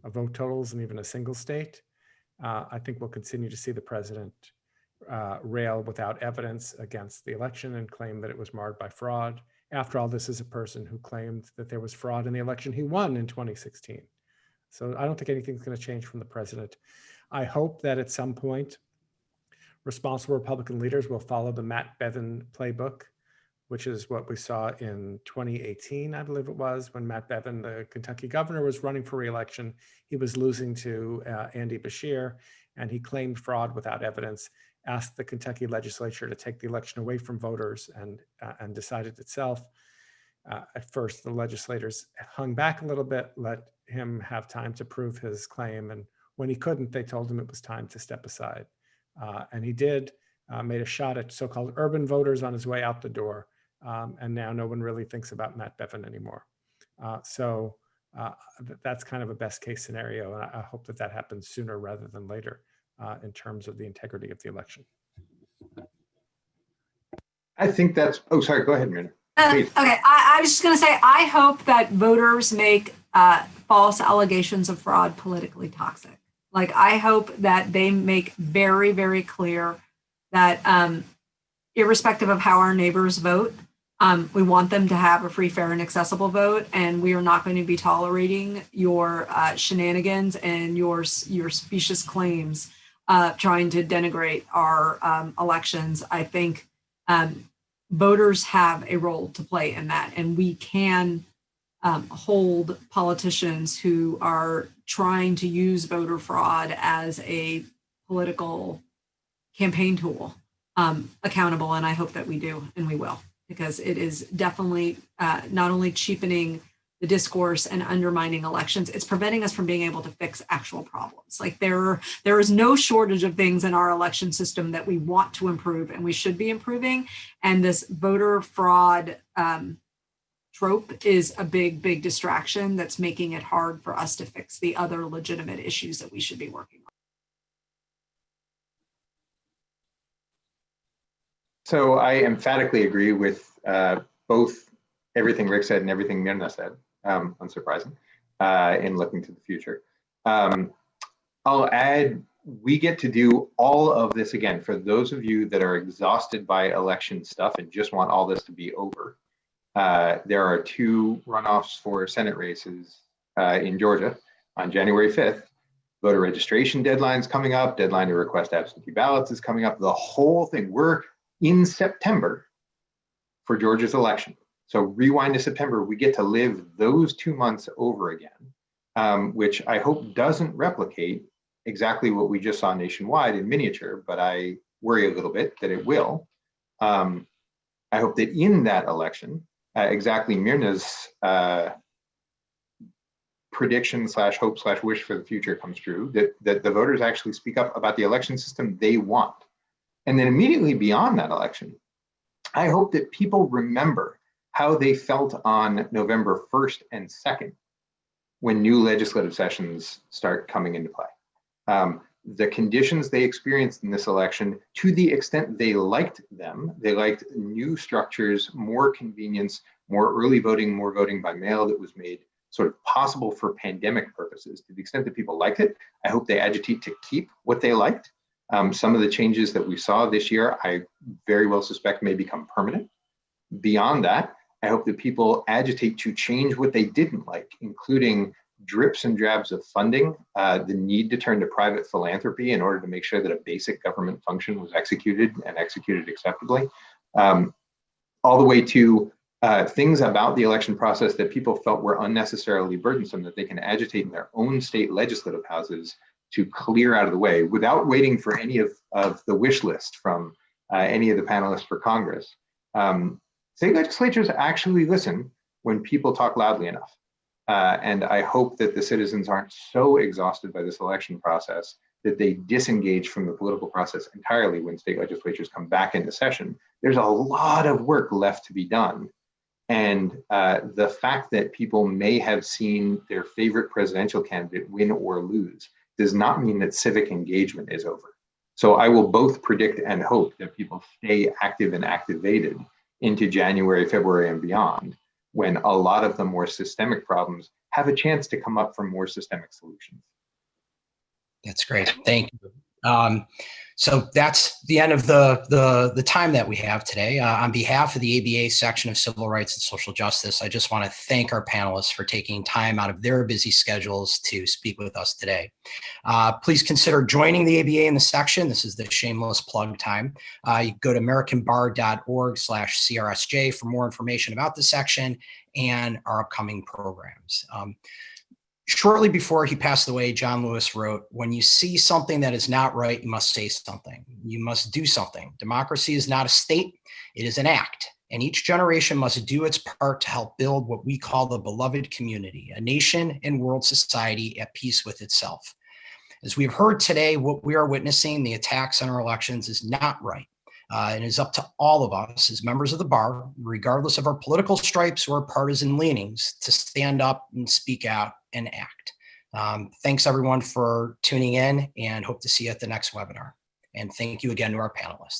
S2: vote totals in even a single state. I think we'll continue to see the president rail without evidence against the election and claim that it was marred by fraud. After all, this is a person who claimed that there was fraud in the election he won in 2016. So I don't think anything's going to change from the president. I hope that at some point, responsible Republican leaders will follow the Matt Bevin playbook, which is what we saw in 2018, I believe it was, when Matt Bevin, the Kentucky governor, was running for re-election. He was losing to Andy Beshear, and he claimed fraud without evidence, asked the Kentucky legislature to take the election away from voters, and decided itself. At first, the legislators hung back a little bit, let him have time to prove his claim. And when he couldn't, they told him it was time to step aside. And he did, made a shot at so-called urban voters on his way out the door. And now no one really thinks about Matt Bevin anymore. So that's kind of a best case scenario. And I hope that that happens sooner rather than later in terms of the integrity of the election.
S3: I think that's, oh, sorry, go ahead, Mirna.
S4: Okay, I was just going to say, I hope that voters make false allegations of fraud politically toxic. Like, I hope that they make very, very clear that irrespective of how our neighbors vote, we want them to have a free, fair, and accessible vote, and we are not going to be tolerating your shenanigans and your specious claims trying to denigrate our elections. I think voters have a role to play in that, and we can hold politicians who are trying to use voter fraud as a political campaign tool accountable. And I hope that we do, and we will, because it is definitely not only cheapening the discourse and undermining elections, it's preventing us from being able to fix actual problems. Like, there is no shortage of things in our election system that we want to improve and we should be improving. And this voter fraud trope is a big, big distraction that's making it hard for us to fix the other legitimate issues that we should be working on.
S3: So I emphatically agree with both everything Rick said and everything Mirna said, unsurprising, in looking to the future. I'll add, we get to do all of this again. For those of you that are exhausted by election stuff and just want all this to be over, there are 2 runoffs for Senate races in Georgia on January 5th. Voter registration deadline's coming up, deadline to request absentee ballots is coming up, the whole thing. We're in September for Georgia's election. So rewind to September, we get to live those 2 months over again, which I hope doesn't replicate exactly what we just saw nationwide in miniature, but I worry a little bit that it will. I hope that in that election, exactly Mirna's prediction / hope / wish for the future comes true, that the voters actually speak up about the election system they want. And then immediately beyond that election, I hope that people remember how they felt on November 1st and 2nd when new legislative sessions start coming into play. The conditions they experienced in this election, to the extent they liked them, they liked new structures, more convenience, more early voting, more voting by mail that was made sort of possible for pandemic purposes. To the extent that people liked it, I hope they agitate to keep what they liked. Some of the changes that we saw this year, I very well suspect may become permanent. Beyond that, I hope that people agitate to change what they didn't like, including drips and drabs of funding, the need to turn to private philanthropy in order to make sure that a basic government function was executed and executed acceptably, all the way to things about the election process that people felt were unnecessarily burdensome that they can agitate in their own state legislative houses to clear out of the way without waiting for any of the wish list from any of the panelists for Congress. State legislatures actually listen when people talk loudly enough. And I hope that the citizens aren't so exhausted by this election process that they disengage from the political process entirely when state legislatures come back into session, there's a lot of work left to be done. And the fact that people may have seen their favorite presidential candidate win or lose does not mean that civic engagement is over. So I will both predict and hope that people stay active and activated into January, February, and beyond, when a lot of the more systemic problems have a chance to come up from more systemic solutions.
S1: That's great. Thank you. So that's the end of the time that we have today. On behalf of the ABA section of Civil Rights and Social Justice, I just want to thank our panelists for taking time out of their busy schedules to speak with us today. Please consider joining the ABA in the section. This is the shameless plug time. You go to americanbar.org/CRSJ for more information about the section and our upcoming programs. Shortly before he passed away, John Lewis wrote, "When you see something that is not right, you must say something. You must do something. Democracy is not a state, it is an act. And each generation must do its part to help build what we call the beloved community, a nation and world society at peace with itself." As we've heard today, what we are witnessing, the attacks on our elections, is not right. It is up to all of us as members of the bar, regardless of our political stripes or partisan leanings, to stand up and speak out and act. Thanks everyone for tuning in, and hope to see you at the next webinar. And thank you again to our panelists.